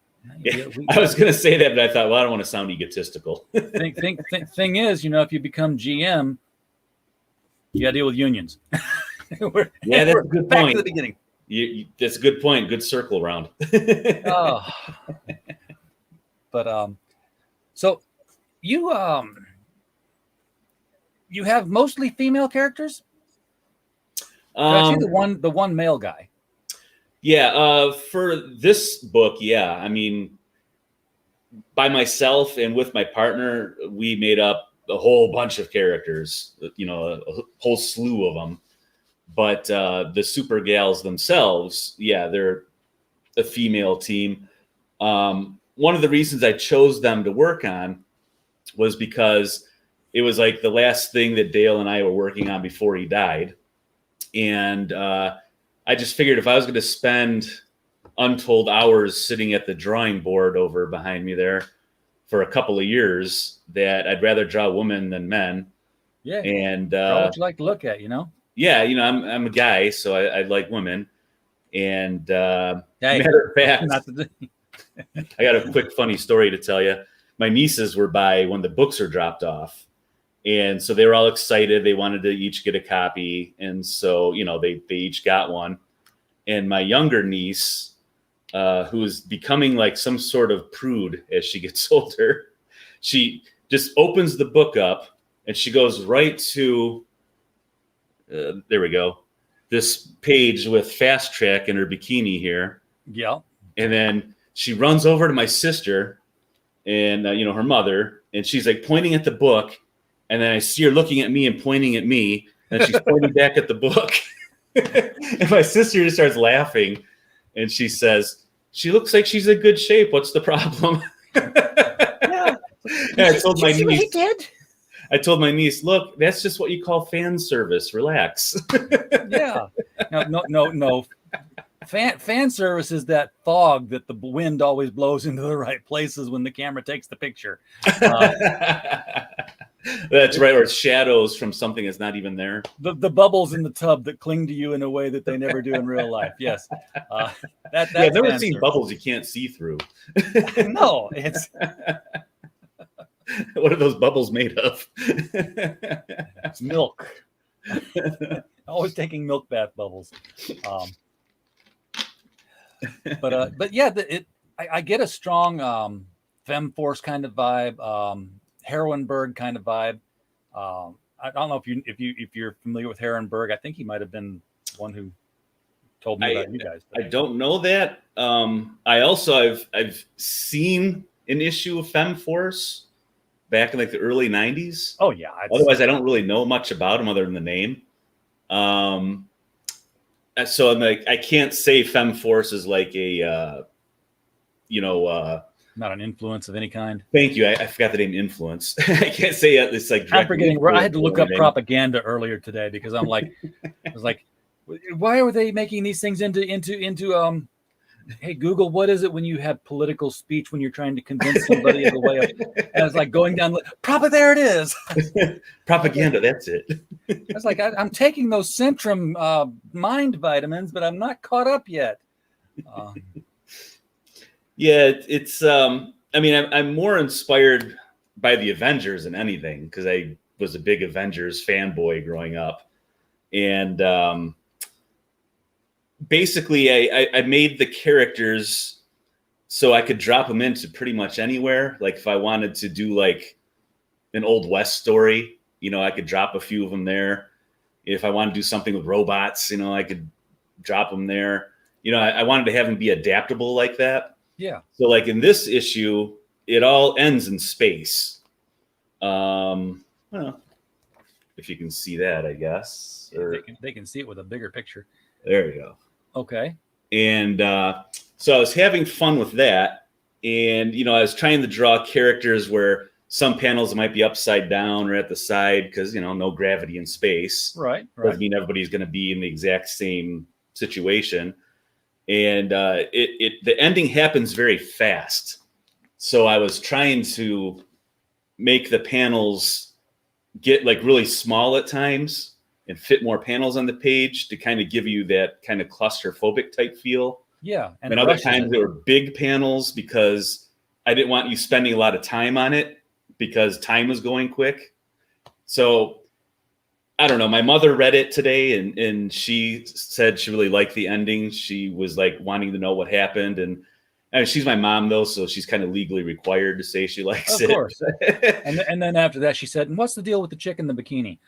Speaker 3: Yeah, I was going to say that, but I thought, well, I don't want to sound egotistical.
Speaker 2: Thing is, if you become GM, you got to deal with unions.
Speaker 3: That's a good
Speaker 2: back
Speaker 3: point.
Speaker 2: To the beginning.
Speaker 3: That's a good point. Good circle round.
Speaker 2: But so you have mostly female characters. I see the one male guy.
Speaker 3: Yeah, for this book, yeah. I mean, by myself and with my partner, we made up a whole bunch of characters, a whole slew of them. But the Super Gals themselves, yeah, they're a female team. One of the reasons I chose them to work on was because it was like the last thing that Dale and I were working on before he died. And I just figured if I was going to spend untold hours sitting at the drawing board over behind me there for a couple of years, that I'd rather draw women than men.
Speaker 2: Yeah.
Speaker 3: And
Speaker 2: what you like to look at,
Speaker 3: Yeah, I'm a guy, so I like women. And
Speaker 2: hey,
Speaker 3: matter of fact, I got a quick funny story to tell you. My nieces were by when the books were dropped off. And so they were all excited. They wanted to each get a copy. And so, they each got one. And my younger niece, who's becoming like some sort of prude as she gets older, she just opens the book up and she goes right to, there we go, this page with Fast Track in her bikini here.
Speaker 2: Yeah.
Speaker 3: And then she runs over to my sister and, her mother, and she's like pointing at the book. And then I see her looking at me and pointing at me, and she's pointing back at the book. And my sister just starts laughing, and she says, "She looks like she's in good shape. What's the problem?"
Speaker 2: Yeah.
Speaker 3: And I told my niece, "Look, that's just what you call fan service. Relax."
Speaker 2: Yeah. No. Fan service is that fog that the wind always blows into the right places when the camera takes the picture.
Speaker 3: That's right, or shadows from something that's not even there.
Speaker 2: The bubbles in the tub that cling to you in a way that they never do in real life. Yes, that's
Speaker 3: I've never seen bubbles you can't see through.
Speaker 2: No, it's
Speaker 3: what are those bubbles made of?
Speaker 2: It's milk. Always taking milk bath bubbles. But yeah, I get a strong Femme Force kind of vibe. Heroinberg kind of vibe. I don't know if you're familiar with Heroinberg. I think he might have been one who told me about you guys.
Speaker 3: I don't know that. I've seen an issue of Femme Force back in like the early 90s.
Speaker 2: Oh yeah.
Speaker 3: Otherwise, I don't really know much about him other than the name. So I'm like, I can't say Femme Force is like a
Speaker 2: not an influence of any kind.
Speaker 3: Thank you. I forgot the name influence. I can't say it's like.
Speaker 2: I'm forgetting. I had to look up propaganda earlier today because I'm like, I was like, why are they making these things into Hey, Google, what is it when you have political speech when you're trying to convince somebody of the way of, and it's like going down, probably there it is.
Speaker 3: Propaganda, that's it.
Speaker 2: It's like, I'm taking those Centrum mind vitamins, but I'm not caught up yet.
Speaker 3: Yeah, it's I mean, I'm more inspired by the Avengers than anything, because I was a big Avengers fanboy growing up. And basically I made the characters so I could drop them into pretty much anywhere. Like if I wanted to do like an Old West story, you know, I could drop a few of them there. If I wanted to do something with robots, you know, I could drop them there. You know, I wanted to have them be adaptable like that.
Speaker 2: Yeah.
Speaker 3: So like in this issue, it all ends in space. Well, if you can see that, I guess. Or,
Speaker 2: they can see it with a bigger picture.
Speaker 3: There you go.
Speaker 2: Okay.
Speaker 3: And so I was having fun with that. And, you know, I was trying to draw characters where some panels might be upside down or at the side because, you know, no gravity in space.
Speaker 2: Right.
Speaker 3: Doesn't mean everybody's going to be in the exact same situation. And the ending happens very fast. So I was trying to make the panels get like really small at times and fit more panels on the page to kind of give you that kind of claustrophobic type feel.
Speaker 2: Yeah.
Speaker 3: And other times there were big panels because I didn't want you spending a lot of time on it because time was going quick. So I don't know. My mother read it today and she said she really liked the ending. She was like wanting to know what happened. And she's my mom though, so she's kind of legally required to say she likes it. Of course.
Speaker 2: and then after that, she said, "And what's the deal with the chick in the bikini?"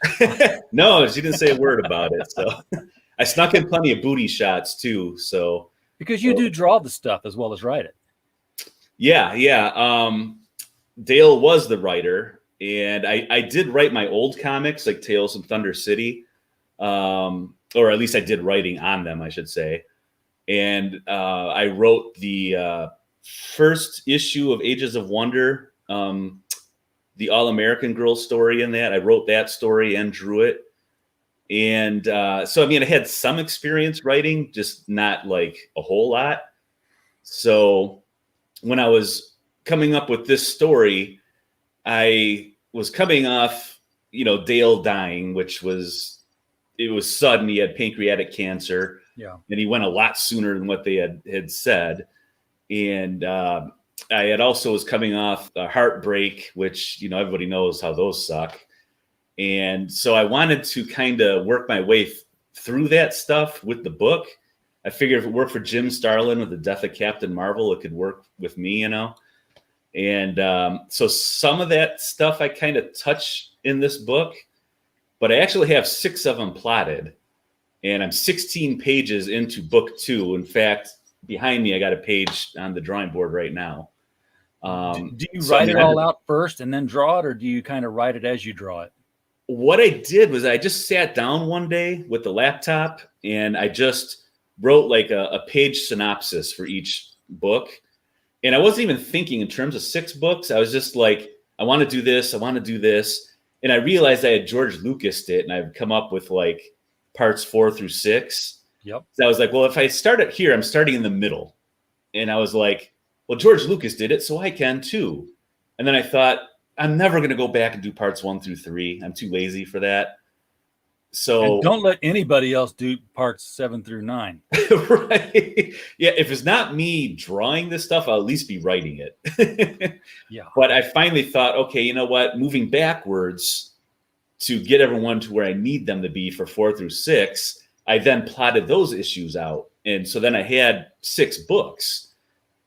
Speaker 3: No, she didn't say a word about it. So I snuck in plenty of booty shots too. So
Speaker 2: because you do draw the stuff as well as write it.
Speaker 3: Yeah. Dale was the writer, and I did write my old comics like Tales from Thunder City, or at least I did writing on them, I should say. And I wrote the first issue of Ages of Wonder, the All-American Girl story in that. I wrote that story and drew it. And so, I mean, I had some experience writing, just not like a whole lot. So when I was coming up with this story, I was coming off, you know, Dale dying, which was sudden. He had pancreatic cancer.
Speaker 2: Yeah.
Speaker 3: And he went a lot sooner than what they had said. And I had also was coming off a heartbreak, which, you know, everybody knows how those suck. And so I wanted to kind of work my way through that stuff with the book. I figured if it worked for Jim Starlin with the death of Captain Marvel, it could work with me, you know. And so some of that stuff I kind of touch in this book, but I actually have 6 of them plotted. And I'm 16 pages into book 2. In fact, behind me, I got a page on the drawing board right now.
Speaker 2: Do you write it all out first and then draw it, or do you kind of write it as you draw it?
Speaker 3: What I did was I just sat down one day with the laptop and I just wrote like a page synopsis for each book. And I wasn't even thinking in terms of 6 books. I was just like, I want to do this. I want to do this. And I realized I had George Lucased it, and I've come up with like parts 4 through 6.
Speaker 2: Yep.
Speaker 3: So I was like, well, if I start it here, I'm starting in the middle. And I was like, well, George Lucas did it, so I can too. And then I thought, I'm never going to go back and do parts 1 through 3. I'm too lazy for that. So
Speaker 2: and don't let anybody else do parts 7 through 9.
Speaker 3: Right. Yeah. If it's not me drawing this stuff, I'll at least be writing it.
Speaker 2: Yeah.
Speaker 3: But I finally thought, okay, you know what? Moving backwards to get everyone to where I need them to be for 4 through 6, I then plotted those issues out. And so then I had 6 books.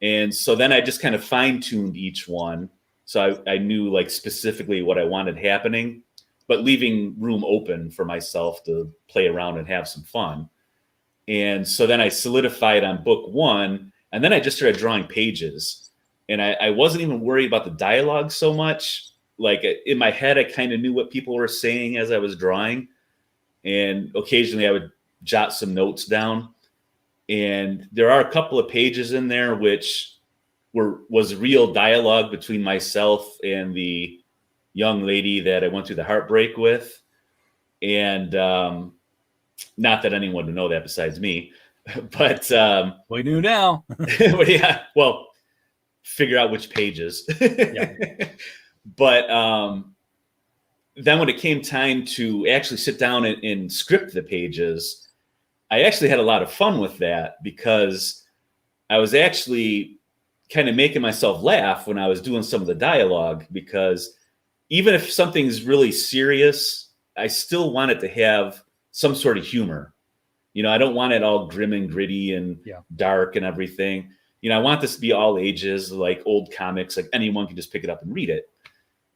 Speaker 3: And so then I just kind of fine-tuned each one. So I knew like specifically what I wanted happening, but leaving room open for myself to play around and have some fun. And so then I solidified on book 1, and then I just started drawing pages. And I wasn't even worried about the dialogue so much. Like in my head, I kind of knew what people were saying as I was drawing. And occasionally I would jot some notes down. And there are a couple of pages in there which was real dialogue between myself and the young lady that I went through the heartbreak with. And not that anyone would know that besides me. But
Speaker 2: we knew now.
Speaker 3: but yeah, well, figure out which pages.
Speaker 2: Yeah.
Speaker 3: But then when it came time to actually sit down and script the pages, I actually had a lot of fun with that because I was actually kind of making myself laugh when I was doing some of the dialogue, because even if something's really serious, I still want it to have some sort of humor. I don't want it all grim and gritty and dark and everything. I want this to be all ages, like old comics, like anyone can just pick it up and read it.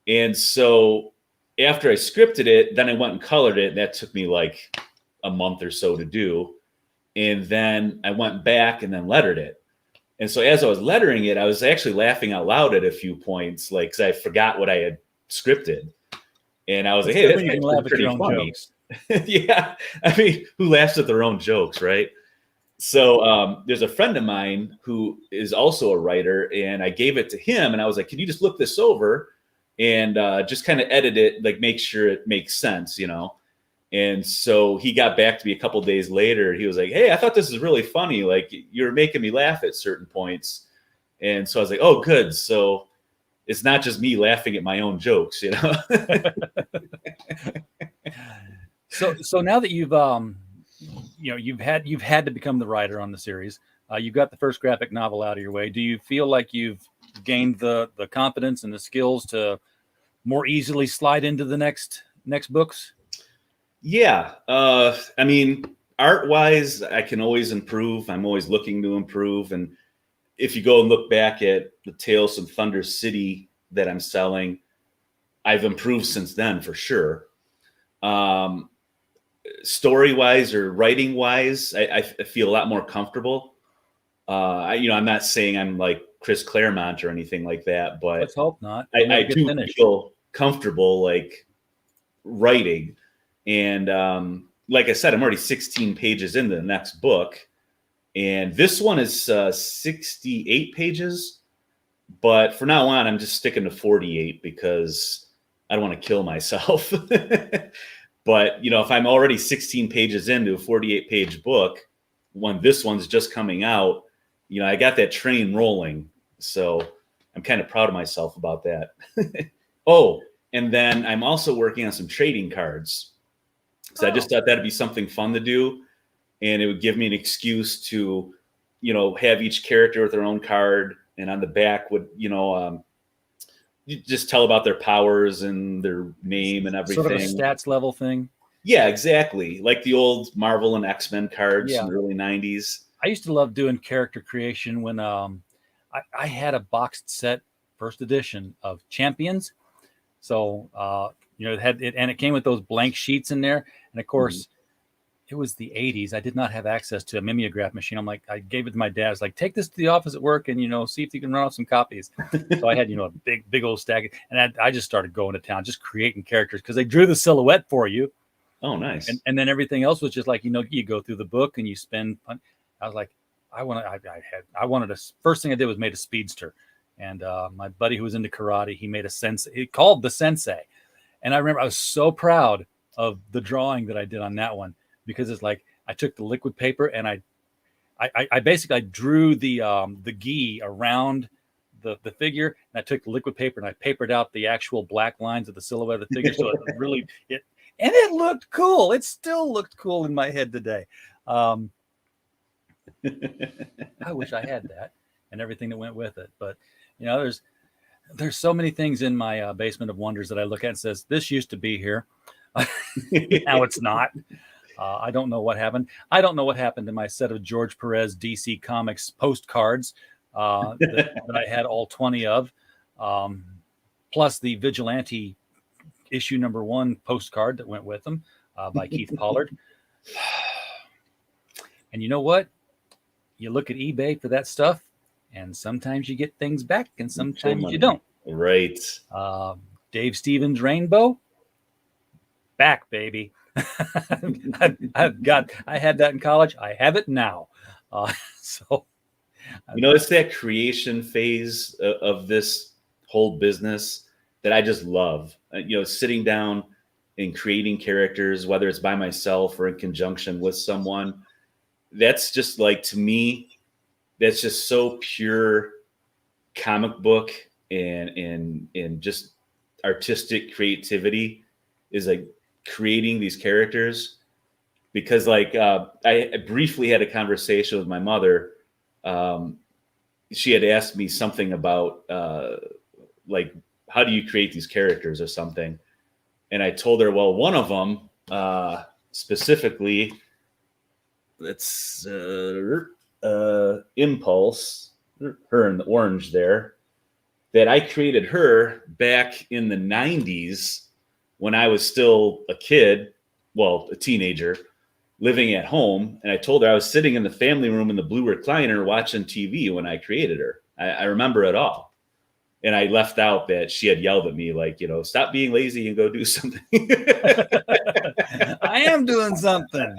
Speaker 3: And so after I scripted it, then I went and colored it. And that took me like a month or so to do. And then I went back and then lettered it. And so as I was lettering it, I was actually laughing out loud at a few points, like, because I forgot what I had scripted. And I was like, hey, that's
Speaker 2: you laugh at
Speaker 3: pretty
Speaker 2: your own
Speaker 3: funny.
Speaker 2: jokes.
Speaker 3: Yeah. I mean, who laughs at their own jokes, right? So there's a friend of mine who is also a writer, and I gave it to him, and I was like, can you just look this over and just kind of edit it, like make sure it makes sense, And so he got back to me a couple days later. He was like, hey, I thought this is really funny. Like, you're making me laugh at certain points. And so I was like, oh, good. So it's not just me laughing at my own jokes,
Speaker 2: So now that you've had to become the writer on the series, you've got the first graphic novel out of your way. Do you feel like you've gained the confidence and the skills to more easily slide into the next books?
Speaker 3: Yeah. I mean, art-wise, I can always improve. I'm always looking to improve. And if you go and look back at the Tales from Thunder City that I'm selling, I've improved since then for sure. Story-wise or writing-wise, I feel a lot more comfortable. I'm not saying I'm like Chris Claremont or anything like that, but
Speaker 2: let's hope not.
Speaker 3: I do feel comfortable like writing. And like I said, I'm already 16 pages into the next book. And this one is 68 pages. But for now on, I'm just sticking to 48 because I don't want to kill myself. But, if I'm already 16 pages into a 48-page book, when this one's just coming out, I got that train rolling. So I'm kind of proud of myself about that. Oh, and then I'm also working on some trading cards. So I just thought that'd be something fun to do. And it would give me an excuse to, have each character with their own card. And on the back would, you just tell about their powers and their name and everything.
Speaker 2: Sort of a stats level thing.
Speaker 3: Yeah, exactly. Like the old Marvel and X-Men cards in the early 90s.
Speaker 2: I used to love doing character creation when I had a boxed set first edition of Champions. So, it had it, and it came with those blank sheets in there. And of course, it was the 80s. I did not have access to a mimeograph machine. I'm like, I gave it to my dad. I was like, take this to the office at work and, see if you can run off some copies. So I had, a big old stack. And I just started going to town, just creating characters because they drew the silhouette for you.
Speaker 3: Oh, nice.
Speaker 2: And then everything else was just like, you go through the book and you spend. I was like, first thing I did was made a speedster. And my buddy who was into karate, he made a sensei. He called the sensei. And I remember I was so proud of the drawing that I did on that one. Because it's like I took the liquid paper and I basically drew the gi around the figure, and I took the liquid paper and I papered out the actual black lines of the silhouette of the figure. So it looked cool. It still looked cool in my head today. I wish I had that and everything that went with it. But there's so many things in my basement of wonders that I look at and says, this used to be here. Now it's not. I don't know what happened. I don't know what happened to my set of George Perez DC Comics postcards that I had all 20 of, plus the Vigilante issue #1 postcard that went with them by Keith Pollard. And you know what? You look at eBay for that stuff, and sometimes you get things back, and sometimes you don't.
Speaker 3: Right.
Speaker 2: Dave Stevens' Rainbow, back, baby. I had that in college. I have it now. So
Speaker 3: it's that creation phase of this whole business that I just love. Sitting down and creating characters, whether it's by myself or in conjunction with someone. that's just like, to me, that's just so pure comic book and just artistic creativity, is like creating these characters. Because like I briefly had a conversation with my mother. She had asked me something about like, how do you create these characters or something, and I told her, well, one of them specifically, it's Impulse, her in the orange there, that I created her back in the 90s when I was still a kid, well, a teenager, living at home. And I told her I was sitting in the family room in the blue recliner watching TV when I created her. I remember it all. And I left out that she had yelled at me, like, stop being lazy and go do something.
Speaker 2: I am doing something.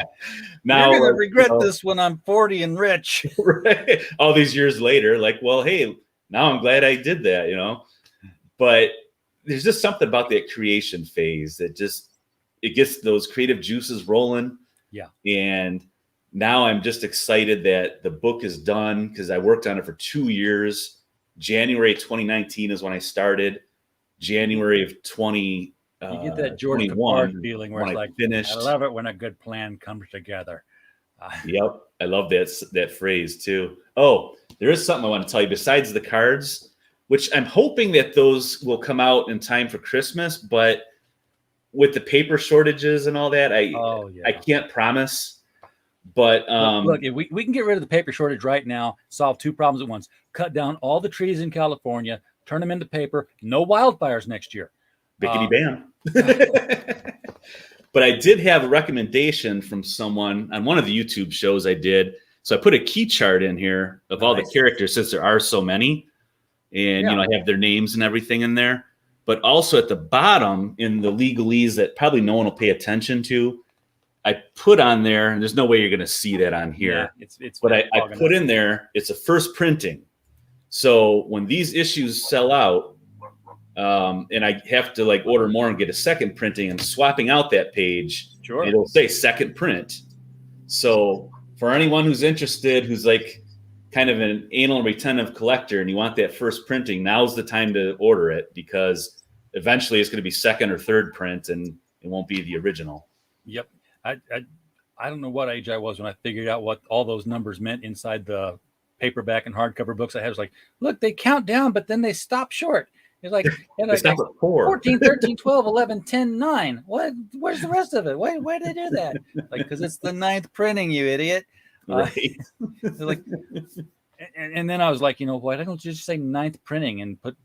Speaker 3: Now,
Speaker 2: you're going to regret this when I'm 40 and rich.
Speaker 3: Right? All these years later, like, well, hey, now I'm glad I did that, But there's just something about that creation phase that it gets those creative juices rolling.
Speaker 2: Yeah.
Speaker 3: And now I'm just excited that the book is done, because I worked on it for 2 years. January 2019 is when I started. January of 20.
Speaker 2: You get that George Capard feeling where it's like, finished. I love it when a good plan comes together.
Speaker 3: Yep. I love that phrase too. Oh, there is something I want to tell you besides the cards, which I'm hoping that those will come out in time for Christmas, but with the paper shortages and all that, I can't promise. But
Speaker 2: look, if we can get rid of the paper shortage right now, solve two problems at once. Cut down all the trees in California, turn them into paper, no wildfires next year.
Speaker 3: Bickety bam. But I did have a recommendation from someone on one of the YouTube shows I did. So I put a key chart in here of all the characters, since there are so many. And, I have their names and everything in there. But also at the bottom, in the legalese that probably no one will pay attention to, I put on there, and there's no way you're going to see that on here. Yeah, but I put in there, it's a first printing. So when these issues sell out, and I have to like order more and get a second printing, and swapping out that page,
Speaker 2: sure,
Speaker 3: it'll say second print. So for anyone who's interested, who's like kind of an anal retentive collector, and you want that first printing, now's the time to order it, because eventually it's going to be second or third print, and it won't be the original.
Speaker 2: Yep. I don't know what age I was when I figured out what all those numbers meant inside the paperback and hardcover books I had. It was like, look, they count down, but then they stop short. It's like,
Speaker 3: like
Speaker 2: 14, 13, 12, 11, 10, 9. Where's the rest of it? Why did they do that? Like, because it's the 9th printing, you idiot.
Speaker 3: Right.
Speaker 2: Like, and then I was like, why don't you just say 9th printing and put,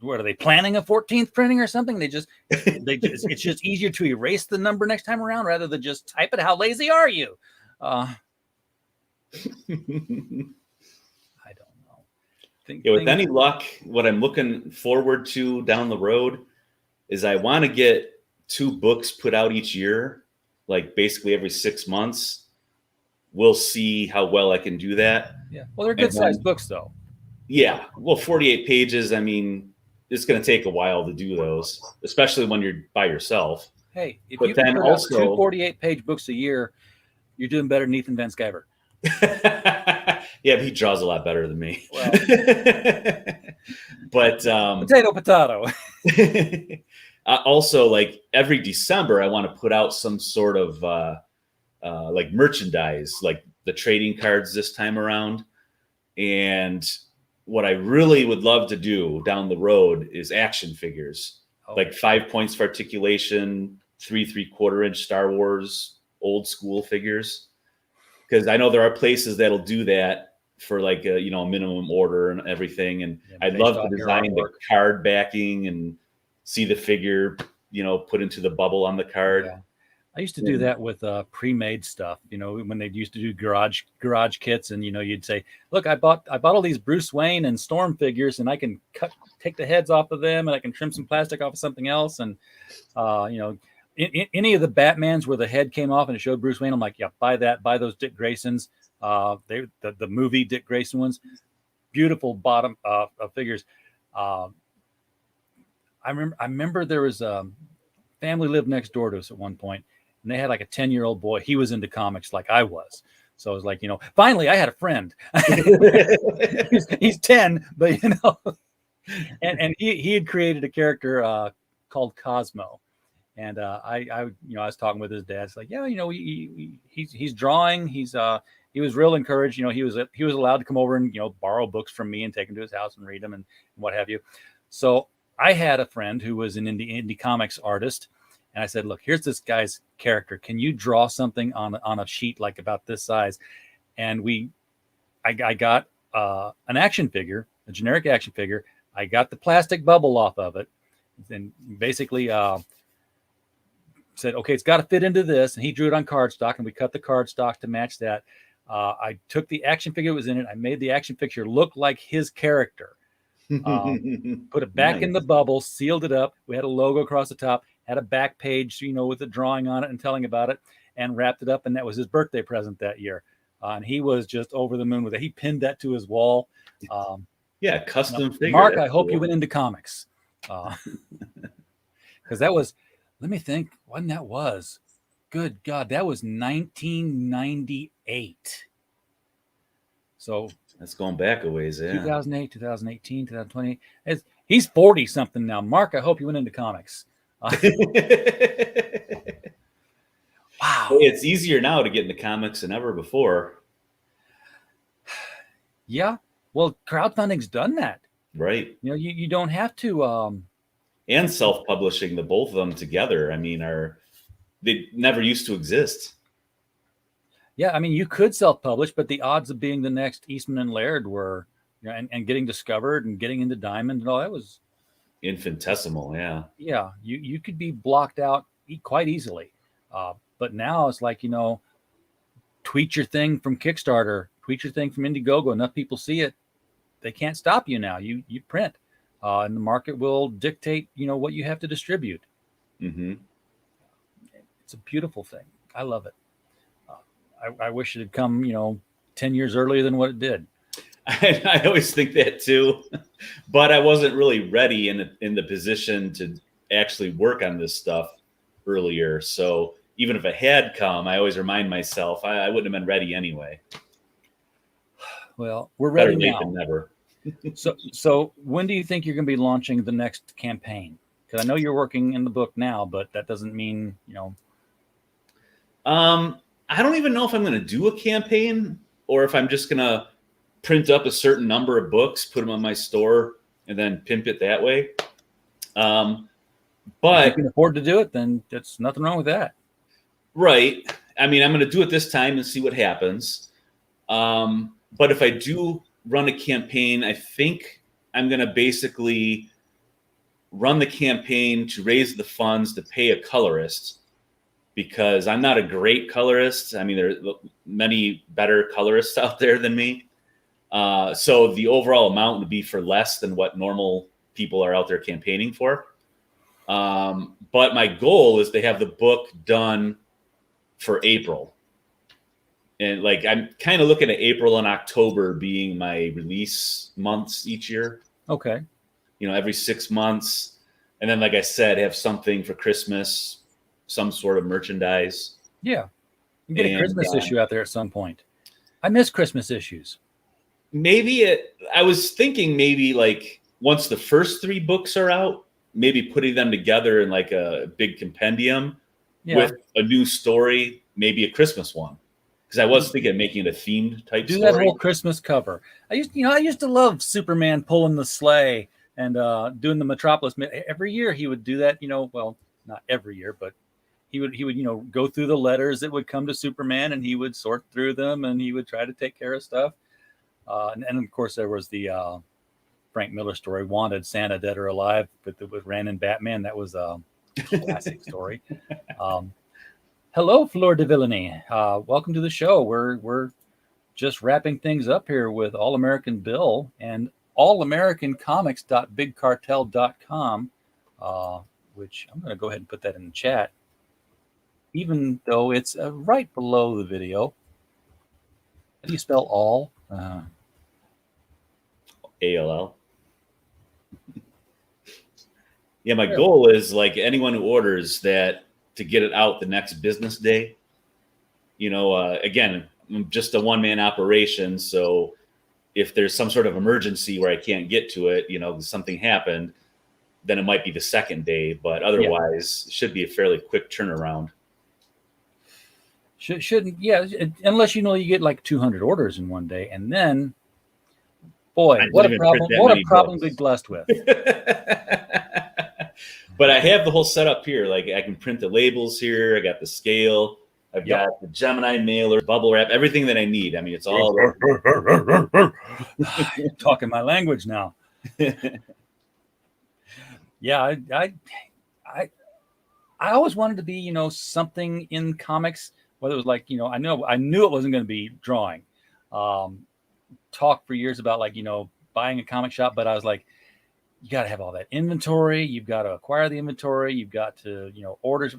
Speaker 2: what are they planning, a 14th printing or something? It's just easier to erase the number next time around rather than just type it. How lazy are you? I don't know.
Speaker 3: With any luck, what I'm looking forward to down the road is I want to get 2 books put out each year, like basically every 6 months. We'll see how well I can do that.
Speaker 2: Yeah. Well, they're good sized books though.
Speaker 3: Yeah. Well, 48 pages. I mean, it's going to take a while to do those, especially when you're by yourself.
Speaker 2: Hey, if you can put out 2 48-page books a year, you're doing better than Ethan Van Sciver.
Speaker 3: Yeah, but he draws a lot better than me. Well, but
Speaker 2: potato.
Speaker 3: Also, like every December, I want to put out some sort of like merchandise, like the trading cards this time around. And what I really would love to do down the road is action figures, like 5 points for articulation, 3 3/4 inch Star Wars old school figures. Because I know there are places that'll do that for like a minimum order and everything. And I'd love to design the card backing and see the figure, put into the bubble on the card.
Speaker 2: Yeah. I used to do that with pre-made stuff, when they used to do garage kits, and you'd say, look, I bought all these Bruce Wayne and Storm figures, and I can take the heads off of them, and I can trim some plastic off of something else, and any of the Batmans where the head came off and it showed Bruce Wayne, I'm like, yeah, buy that, buy those Dick Graysons, the movie Dick Grayson ones, beautiful bottom figures. I remember there was a family lived next door to us at one point. And they had like a 10-year-old boy. He was into comics like I was. So it was like, finally I had a friend. he's 10, but and he had created a character called Cosmo. And I was talking with his dad. It's like, yeah, he's drawing. He was real encouraged. He was allowed to come over and borrow books from me and take them to his house and read them and what have you. So I had a friend who was an indie comics artist, and I said, look, here's this guy's character. Can you draw something on a sheet like about this size? And I got an action figure, a generic action figure. I got the plastic bubble off of it, and basically said, okay, it's got to fit into this. And he drew it on cardstock, and we cut the cardstock to match that. I took the action figure that was in it. I made the action figure look like his character. Put it back in the bubble, sealed it up. We had a logo across the top, had a back page, with a drawing on it and telling about it, and wrapped it up. And that was his birthday present that year. And he was just over the moon with it. He pinned that to his wall.
Speaker 3: Yeah, custom figure.
Speaker 2: Mark, I hope you went into comics. Because that was, let me think when that was. Good God, that was 1998. So
Speaker 3: that's going back a ways, yeah.
Speaker 2: 2008, 2018, 2020. He's 40 something now. Mark, I hope you went into comics. Wow.
Speaker 3: It's easier now to get into comics than ever before.
Speaker 2: Yeah. Well, crowdfunding's done that.
Speaker 3: Right.
Speaker 2: You don't have to.
Speaker 3: And self-publishing, the both of them together, they never used to exist.
Speaker 2: Yeah, you could self-publish, but the odds of being the next Eastman and Laird were, and getting discovered and getting into Diamond and all that was
Speaker 3: infinitesimal. Yeah.
Speaker 2: Yeah, you could be blocked out quite easily. But now it's like, tweet your thing from Kickstarter, tweet your thing from Indiegogo. Enough people see it, they can't stop you now. You print, and the market will dictate, what you have to distribute.
Speaker 3: Mm-hmm.
Speaker 2: It's a beautiful thing. I love it. I wish it had come, 10 years earlier than what it did.
Speaker 3: I always think that too, but I wasn't really ready in the position to actually work on this stuff earlier. So even if it had come, I always remind myself I wouldn't have been ready anyway.
Speaker 2: Well, we're ready now.
Speaker 3: Better late than never.
Speaker 2: So when do you think you're going to be launching the next campaign? Because I know you're working in the book now, but that doesn't mean,
Speaker 3: I don't even know if I'm going to do a campaign or if I'm just going to print up a certain number of books, put them on my store, and then pimp it that way. But
Speaker 2: if you can afford to do it, then there's nothing wrong with that.
Speaker 3: Right. I'm going to do it this time and see what happens. But if I do run a campaign, I think I'm going to basically run the campaign to raise the funds to pay a colorist, because I'm not a great colorist. There are many better colorists out there than me. So the overall amount would be for less than what normal people are out there campaigning for. But my goal is to have the book done for April. And I'm kind of looking at April and October being my release months each year.
Speaker 2: Okay.
Speaker 3: Every 6 months. And then, like I said, have something for Christmas, some sort of merchandise.
Speaker 2: Yeah. You get a Christmas issue out there at some point. I miss Christmas issues.
Speaker 3: I was thinking once the first 3 books are out, maybe putting them together in a big compendium with a new story, maybe a Christmas one. Because I was thinking of making it a themed type story.
Speaker 2: Do that whole Christmas cover. I used to love Superman pulling the sleigh and doing the Metropolis. Every year he would do that, well, not every year, but he would go through the letters that would come to Superman, and he would sort through them, and he would try to take care of stuff. And of course there was the Frank Miller story, Wanted, Santa, Dead or Alive, with ran in Batman. That was a classic story. Hello, Fleur de Villainy. Welcome to the show. We're just wrapping things up here with AllAmerican Bill and AllAmericanComics.BigCartel.com, which I'm going to go ahead and put that in the chat, even though it's right below the video. How do you spell all?
Speaker 3: ALL. Yeah, my goal is anyone who orders that to get it out the next business day. Again, I'm just a one-man operation. So if there's some sort of emergency where I can't get to it, something happened, then it might be the second day. But otherwise, it should be a fairly quick turnaround.
Speaker 2: Shouldn't, yeah, unless you get like 200 orders in one day, and then, boy, what a problem! What a problem to be blessed with.
Speaker 3: But I have the whole setup here. Like, I can print the labels here. I got the scale. I've got the Gemini mailer, bubble wrap, everything that I need. I mean, it's all
Speaker 2: talking my language now. Yeah, I always wanted to be, something in comics. Whether it was like, I knew it wasn't going to be drawing. Talked for years about like, buying a comic shop, but I was like, you got to have all that inventory. You've got to acquire the inventory. You've got to, orders.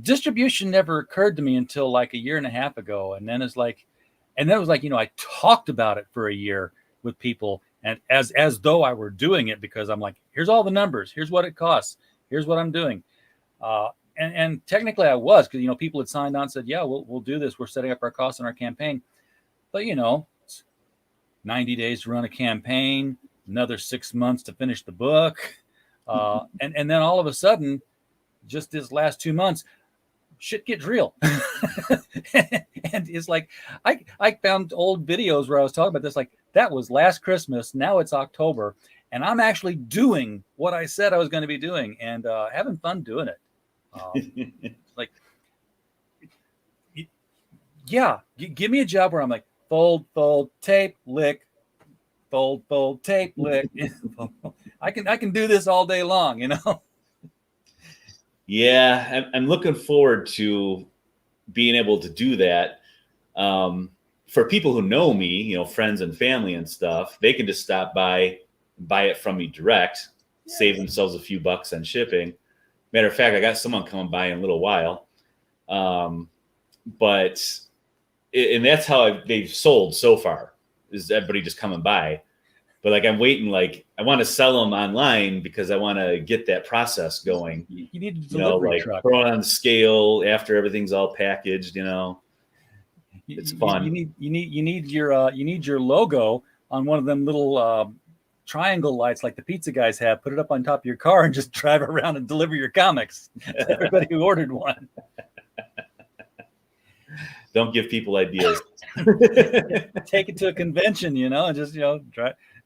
Speaker 2: Distribution never occurred to me until like a year and a half ago. And then it was like, I talked about it for a year with people, and as though I were doing it, because I'm like, here's all the numbers. Here's what it costs. Here's what I'm doing. And technically I was, because, people had signed on and said, yeah, we'll do this. We're setting up our costs in our campaign. But, it's 90 days to run a campaign, another 6 months to finish the book. And then all of a sudden, just this last 2 months, shit gets real. And it's like, I found old videos where I was talking about this, like, that was last Christmas. Now it's October. And I'm actually doing what I said I was going to be doing, and having fun doing it. Like, yeah, give me a job where I'm like, fold, tape, lick, fold, tape, lick. I can do this all day long,
Speaker 3: Yeah, I'm looking forward to being able to do that. For people who know me, friends and family and stuff, they can just stop by, buy it from me direct, save themselves a few bucks on shipping. Matter of fact, I got someone coming by in a little while. And that's how they've sold so far, is everybody just coming by. But like, I'm waiting, like, I want to sell them online because I want to get that process going.
Speaker 2: You need a delivery truck.
Speaker 3: Throw it on the scale after everything's all packaged, It's fun.
Speaker 2: You need your logo on one of them little triangle lights like the pizza guys have. Put it up on top of your car and just drive around and deliver your comics to everybody who ordered one.
Speaker 3: Don't give people ideas.
Speaker 2: Take it to a convention, and just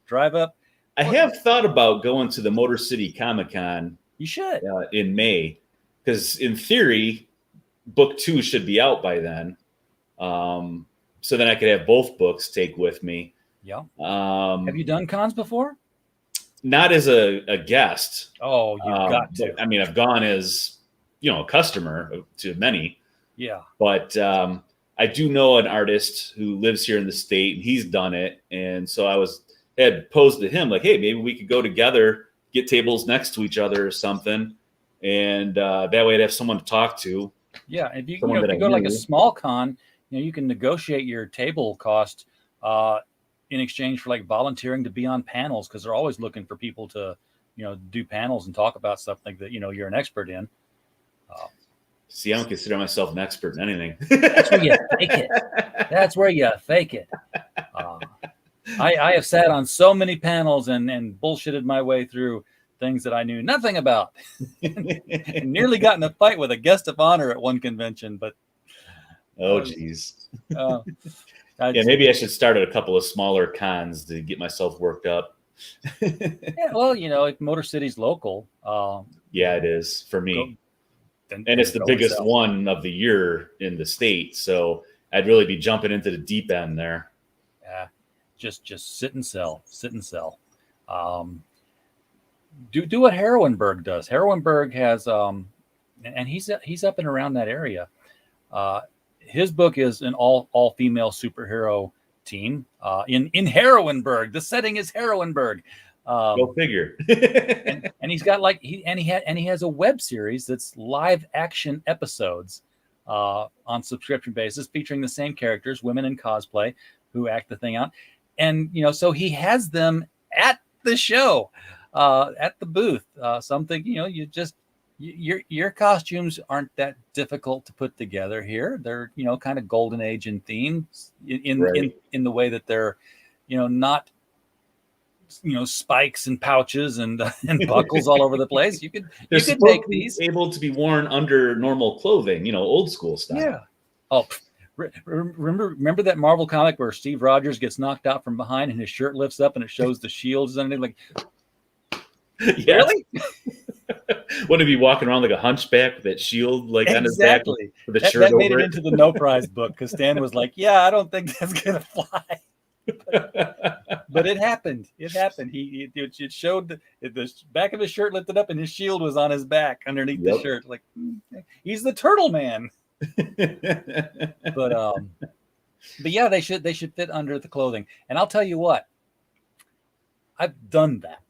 Speaker 2: drive up.
Speaker 3: I have thought about going to the Motor City Comic Con.
Speaker 2: You should
Speaker 3: in May, because in theory, book 2 should be out by then. So then I could have both books take with me.
Speaker 2: Yeah. Have you done cons before?
Speaker 3: Not as a guest.
Speaker 2: Oh, you've got to.
Speaker 3: I mean, I've gone as, a customer to many.
Speaker 2: Yeah.
Speaker 3: But I do know an artist who lives here in the state, and he's done it. And so I had posed to him like, hey, maybe we could go together, get tables next to each other or something. And that way I'd have someone to talk to.
Speaker 2: Yeah. If you go to like a small con, you can negotiate your table cost in exchange for like volunteering to be on panels, because they're always looking for people to, do panels and talk about stuff like that, you're an expert in.
Speaker 3: See, I don't consider myself an expert in anything.
Speaker 2: That's where you fake it. That's where you fake it. I have sat on so many panels and bullshitted my way through things that I knew nothing about. And nearly got in a fight with a guest of honor at one convention, but
Speaker 3: oh, geez.
Speaker 2: Yeah,
Speaker 3: maybe I should start at a couple of smaller cons to get myself worked up.
Speaker 2: Yeah, well, if Motor City's local.
Speaker 3: Yeah, it is for me. And it's the biggest one of the year in the state. So I'd really be jumping into the deep end there.
Speaker 2: Yeah, just sit and sell. Do what Heroinberg does. Heroinberg has, and he's up and around that area. His book is an all female superhero team in Heroinberg. The setting is Heroinberg.
Speaker 3: Go figure.
Speaker 2: and he's got he has a web series that's live action episodes on subscription basis, featuring the same characters, women in cosplay, who act the thing out. And so he has them at the show, at the booth. Something you just your costumes aren't that difficult to put together here. They're, kind of golden age in theme in the way that they're, not, spikes and pouches and and buckles all over the place. You could make these
Speaker 3: able to be worn under normal clothing, old school style.
Speaker 2: Yeah. Oh, remember that Marvel comic where Steve Rogers gets knocked out from behind and his shirt lifts up and it shows the shields and everything? Like,
Speaker 3: yes.
Speaker 2: Really?
Speaker 3: What, if he walking around like a hunchback with that shield on his back with the shirt
Speaker 2: that
Speaker 3: over
Speaker 2: made it into the No Prize book because Stan was like, "Yeah, I don't think that's gonna fly." But it happened. It happened. It showed the back of his shirt lifted up and his shield was on his back underneath the shirt. Like, he's the Turtle Man. But yeah, they should fit under the clothing. And I'll tell you what, I've done that.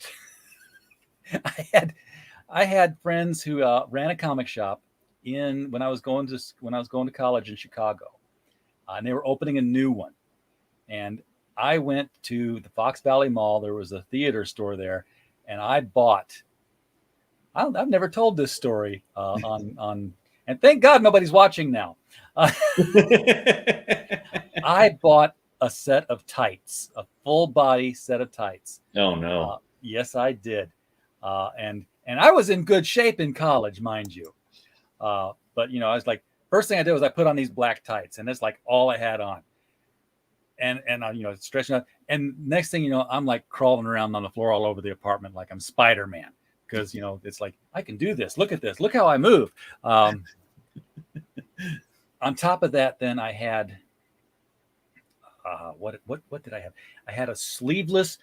Speaker 2: I had friends who ran a comic shop when I was going to college in Chicago, and they were opening a new one. And I went to the Fox Valley Mall. There was a theater store there, and I bought. I've never told this story on, and thank God nobody's watching now. I bought a set of tights, a full body set of tights.
Speaker 3: Oh no!
Speaker 2: Yes, I did, and I was in good shape in college, mind you. But I was like, first thing I did was I put on these black tights, and that's like all I had on. And I, stretching out. And next thing you know, I'm like crawling around on the floor all over the apartment like I'm Spider-Man. Because, it's like, I can do this. Look at this. Look how I move. On top of that, then I had, what did I have? I had a sleeveless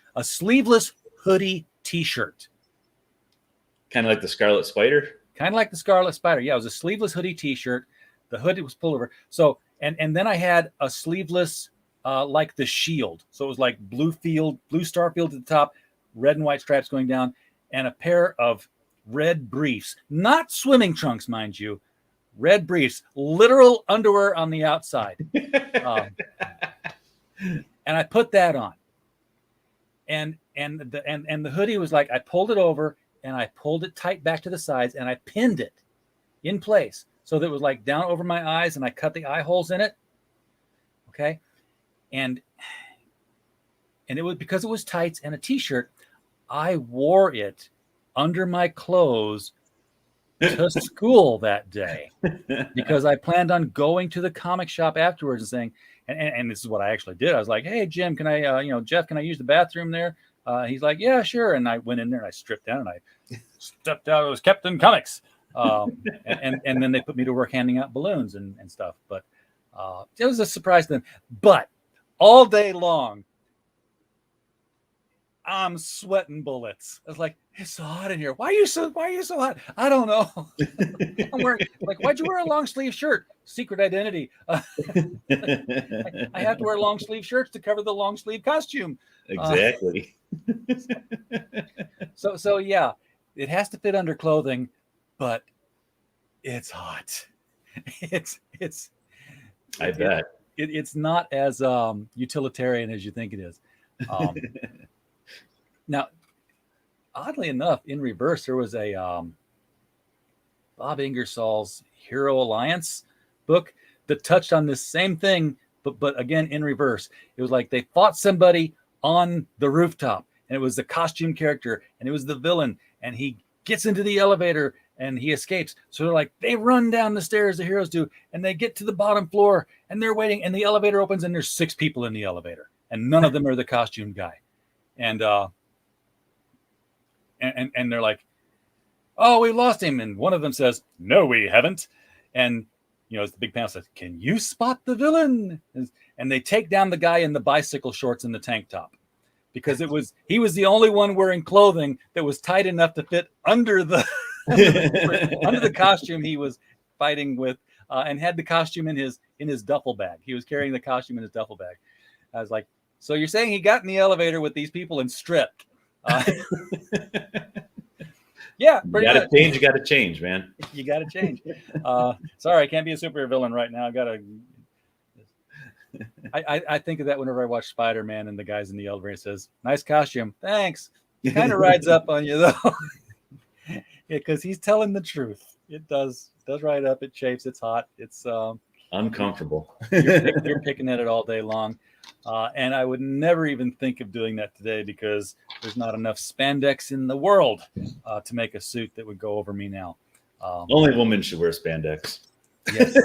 Speaker 2: hoodie T-shirt.
Speaker 3: Kind of like the Scarlet Spider?
Speaker 2: Kind of like the Scarlet Spider. Yeah, it was a sleeveless hoodie T-shirt. The hoodie was pulled over. So, and then I had a sleeveless, like the Shield. So it was like blue star field at the top, red and white stripes going down, and a pair of red briefs, not swimming trunks, mind you, red briefs, literal underwear on the outside. And I put that on. And the hoodie was like, I pulled it over and I pulled it tight back to the sides and I pinned it in place. So that it was like down over my eyes and I cut the eye holes in it. Okay. And it was because it was tights and a T-shirt. I wore it under my clothes to school that day because I planned on going to the comic shop afterwards and saying, and this is what I actually did. I was like, "Hey, Jim, can I, Jeff, can I use the bathroom there?" He's like, "Yeah, sure." And I went in there and I stripped down and I stepped out. It was Captain Comics. And then they put me to work handing out balloons and stuff. But it was a surprise to them. But all day long, I'm sweating bullets. I was like, "It's so hot in here. Why are you so hot?" I don't know. I'm wearing, like, why'd you wear a long sleeve shirt? Secret identity. I have to wear long sleeve shirts to cover the long sleeve costume.
Speaker 3: Exactly.
Speaker 2: So yeah, it has to fit under clothing, but it's hot.
Speaker 3: I bet.
Speaker 2: It's not as utilitarian as you think it is. Now, oddly enough, in reverse, there was a Bob Ingersoll's Hero Alliance book that touched on this same thing, but again, in reverse. It was like they fought somebody on the rooftop, and it was the costume character, and it was the villain, and he gets into the elevator, and he escapes. So they're like, they run down the stairs, the heroes do, and they get to the bottom floor, and they're waiting, and the elevator opens, and there's 6 people in the elevator, and none of them are the costume guy. And they're like, "Oh, we lost him." And one of them says, "No, we haven't." And, as the big panel says, "Can you spot the villain?" And they take down the guy in the bicycle shorts and the tank top because he was the only one wearing clothing that was tight enough to fit under the under the costume he was fighting with, and had the costume in his duffel bag. He was carrying the costume in his duffel bag. I was like, "So you're saying he got in the elevator with these people and stripped?" Yeah, pretty much.
Speaker 3: You got to change, man.
Speaker 2: You got to change. Sorry, I can't be a supervillain right now. I think of that whenever I watch Spider-Man and the guy's in the elevator and says, "Nice costume, thanks." Kind of rides up on you though. because he's telling the truth. It does right up. It chafes. It's hot. It's
Speaker 3: Uncomfortable.
Speaker 2: you're picking at it all day long. And I would never even think of doing that today because there's not enough spandex in the world to make a suit that would go over me now.
Speaker 3: Only women should wear spandex.
Speaker 2: Yes,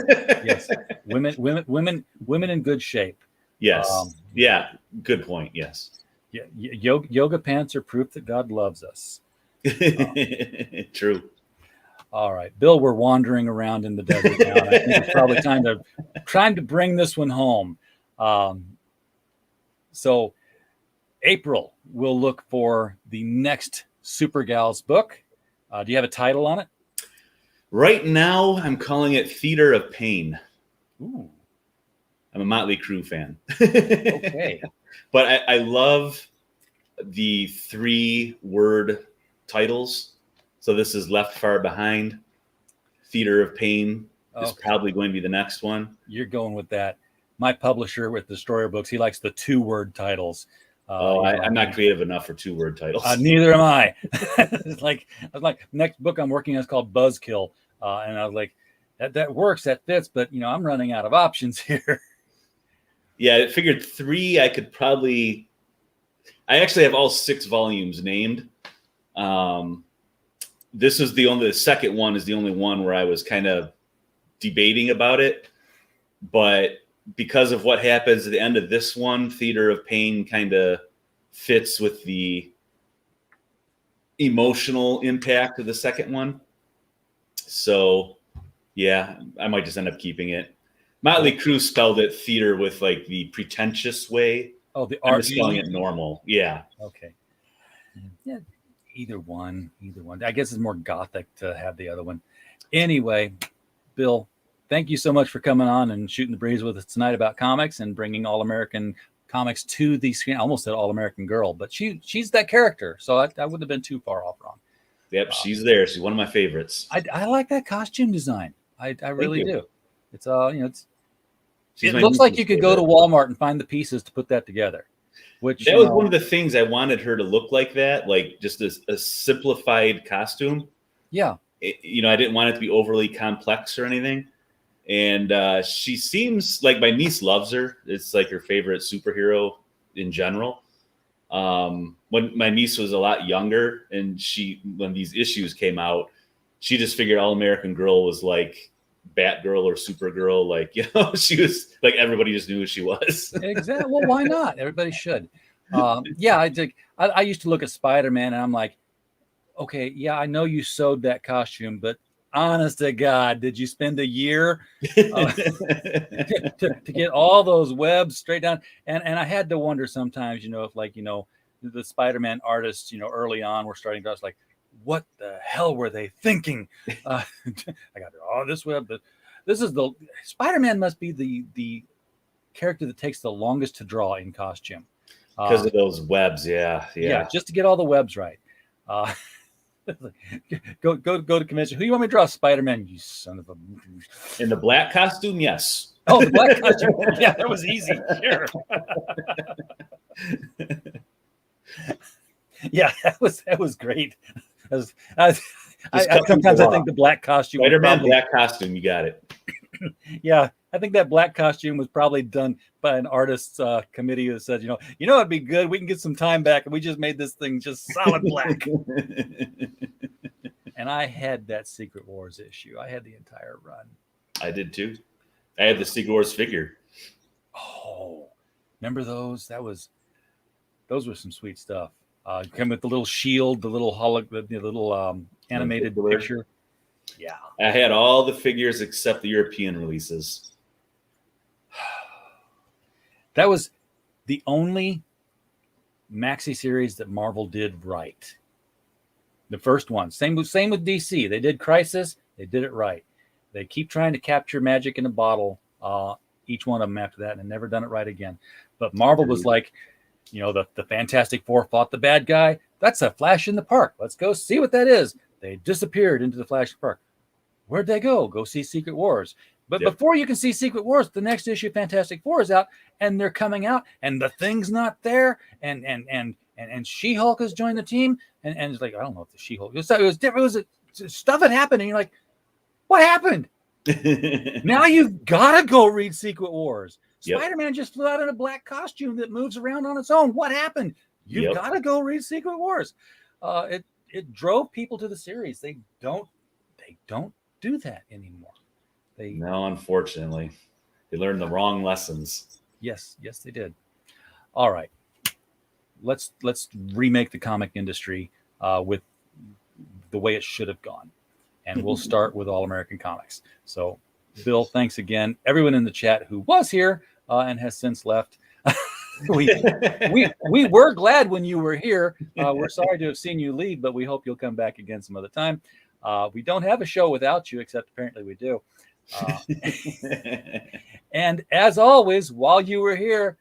Speaker 2: yes. Women in good shape.
Speaker 3: Yes. Yeah. Good point. Yes.
Speaker 2: Yeah. Yoga pants are proof that God loves us.
Speaker 3: True.
Speaker 2: All right, Bill, we're wandering around in the desert now. And I think it's probably time to bring this one home. So April, we'll look for the next Super Gals book. Do you have a title on it?
Speaker 3: Right now, I'm calling it Theater of Pain.
Speaker 2: Ooh.
Speaker 3: I'm a Motley Crue fan.
Speaker 2: Okay.
Speaker 3: But I love the 3-word titles. So this is Left Far Behind. Theater of Pain is probably going to be the next one.
Speaker 2: You're going with that. My publisher with Destroyer Books, he likes the 2-word titles.
Speaker 3: I'm not creative enough for 2-word titles.
Speaker 2: Neither am I. I was like, next book I'm working on is called Buzzkill. And I was like, that works, that fits, but I'm running out of options here.
Speaker 3: Yeah, I figured 3, I actually have all 6 volumes named. This is the second one is the only one where I was kind of debating about it. But because of what happens at the end of this one, Theater of Pain kind of fits with the emotional impact of the second one. So, yeah, I might just end up keeping it. Motley Crue spelled it theater with like the pretentious way.
Speaker 2: Oh, the
Speaker 3: I'm
Speaker 2: art.
Speaker 3: just spelling it normal. Yeah.
Speaker 2: Okay. Yeah. Either one. I guess it's more gothic to have the other one. Anyway, Bill, thank you so much for coming on and shooting the breeze with us tonight about comics and bringing AllAmerican Comics to the screen. I almost said AllAmerican Girl, but she's that character, so I wouldn't have been too far off wrong.
Speaker 3: Yep, she's there. She's one of my favorites.
Speaker 2: I like that costume design. I really do. It's it
Speaker 3: my
Speaker 2: looks like you could
Speaker 3: favorite.
Speaker 2: go to Walmart and find the pieces to put that together. Which
Speaker 3: that was one of the things I wanted her to look like, that, like just a simplified costume.
Speaker 2: Yeah.
Speaker 3: I didn't want it to be overly complex or anything. And she seems like my niece loves her. It's like her favorite superhero in general. When my niece was a lot younger and when these issues came out, she just figured All-American Girl was like Batgirl or Supergirl. Like, she was like, everybody just knew who she was.
Speaker 2: Exactly. Well, why not? Everybody should. Yeah, I used to look at Spider-Man and I'm like, okay, yeah, I know you sewed that costume, but honest to God, did you spend a year to get all those webs straight down? And I had to wonder sometimes, if the Spider-Man artists, early on were starting to, I was like, what the hell were they thinking? I got this web. This is the Spider-Man must be the character that takes the longest to draw in costume
Speaker 3: because of those webs. Yeah,
Speaker 2: just to get all the webs right. Go to convention. Who do you want me to draw? Spider-Man, you son of a.
Speaker 3: In the black costume, yes.
Speaker 2: Oh, the black costume. Yeah, that was easy. Sure. Yeah, that was great. Sometimes I think the black costume.
Speaker 3: Spider-Man black costume, you got it.
Speaker 2: Yeah, I think that black costume was probably done by an artists committee who said, it'd be good. We can get some time back, and we just made this thing just solid black. And I had that Secret Wars issue. I had the entire run.
Speaker 3: I did too. I had the Secret Wars figure.
Speaker 2: Oh, remember those? Those were some sweet stuff. Come with the little shield, the little animated picture. Yeah,
Speaker 3: I had all the figures except the European releases.
Speaker 2: That was the only maxi series that Marvel did right. The first one. Same with DC. They did Crisis. They did it right. They keep trying to capture magic in a bottle. Each one of them after that, and never done it right again. But Marvel was like, the Fantastic Four fought the bad guy. That's a flash in the park. Let's go see what that is. They disappeared into the flash park. Where'd they go? Go see Secret Wars. But before you can see Secret Wars, the next issue of Fantastic Four is out, and they're coming out, and the Thing's not there, and She-Hulk has joined the team, and it's like, I don't know if the She-Hulk. It was different. stuff had happened, and you're like, what happened? Now you've got to go read Secret Wars.
Speaker 3: Yep.
Speaker 2: Spider-Man just flew out in a black costume that moves around on its own. What happened? You've got to go read Secret Wars. It drove people to the series. They don't do that anymore.
Speaker 3: No, unfortunately, they learned the wrong lessons.
Speaker 2: Yes, they did. All right, let's remake the comic industry with the way it should have gone, and we'll start with AllAmerican Comics. So, Bill, thanks again. Everyone in the chat who was here and has since left. we were glad when you were here. We're sorry to have seen you leave, but we hope you'll come back again some other time. We don't have a show without you, except apparently we do. And as always, while you were here,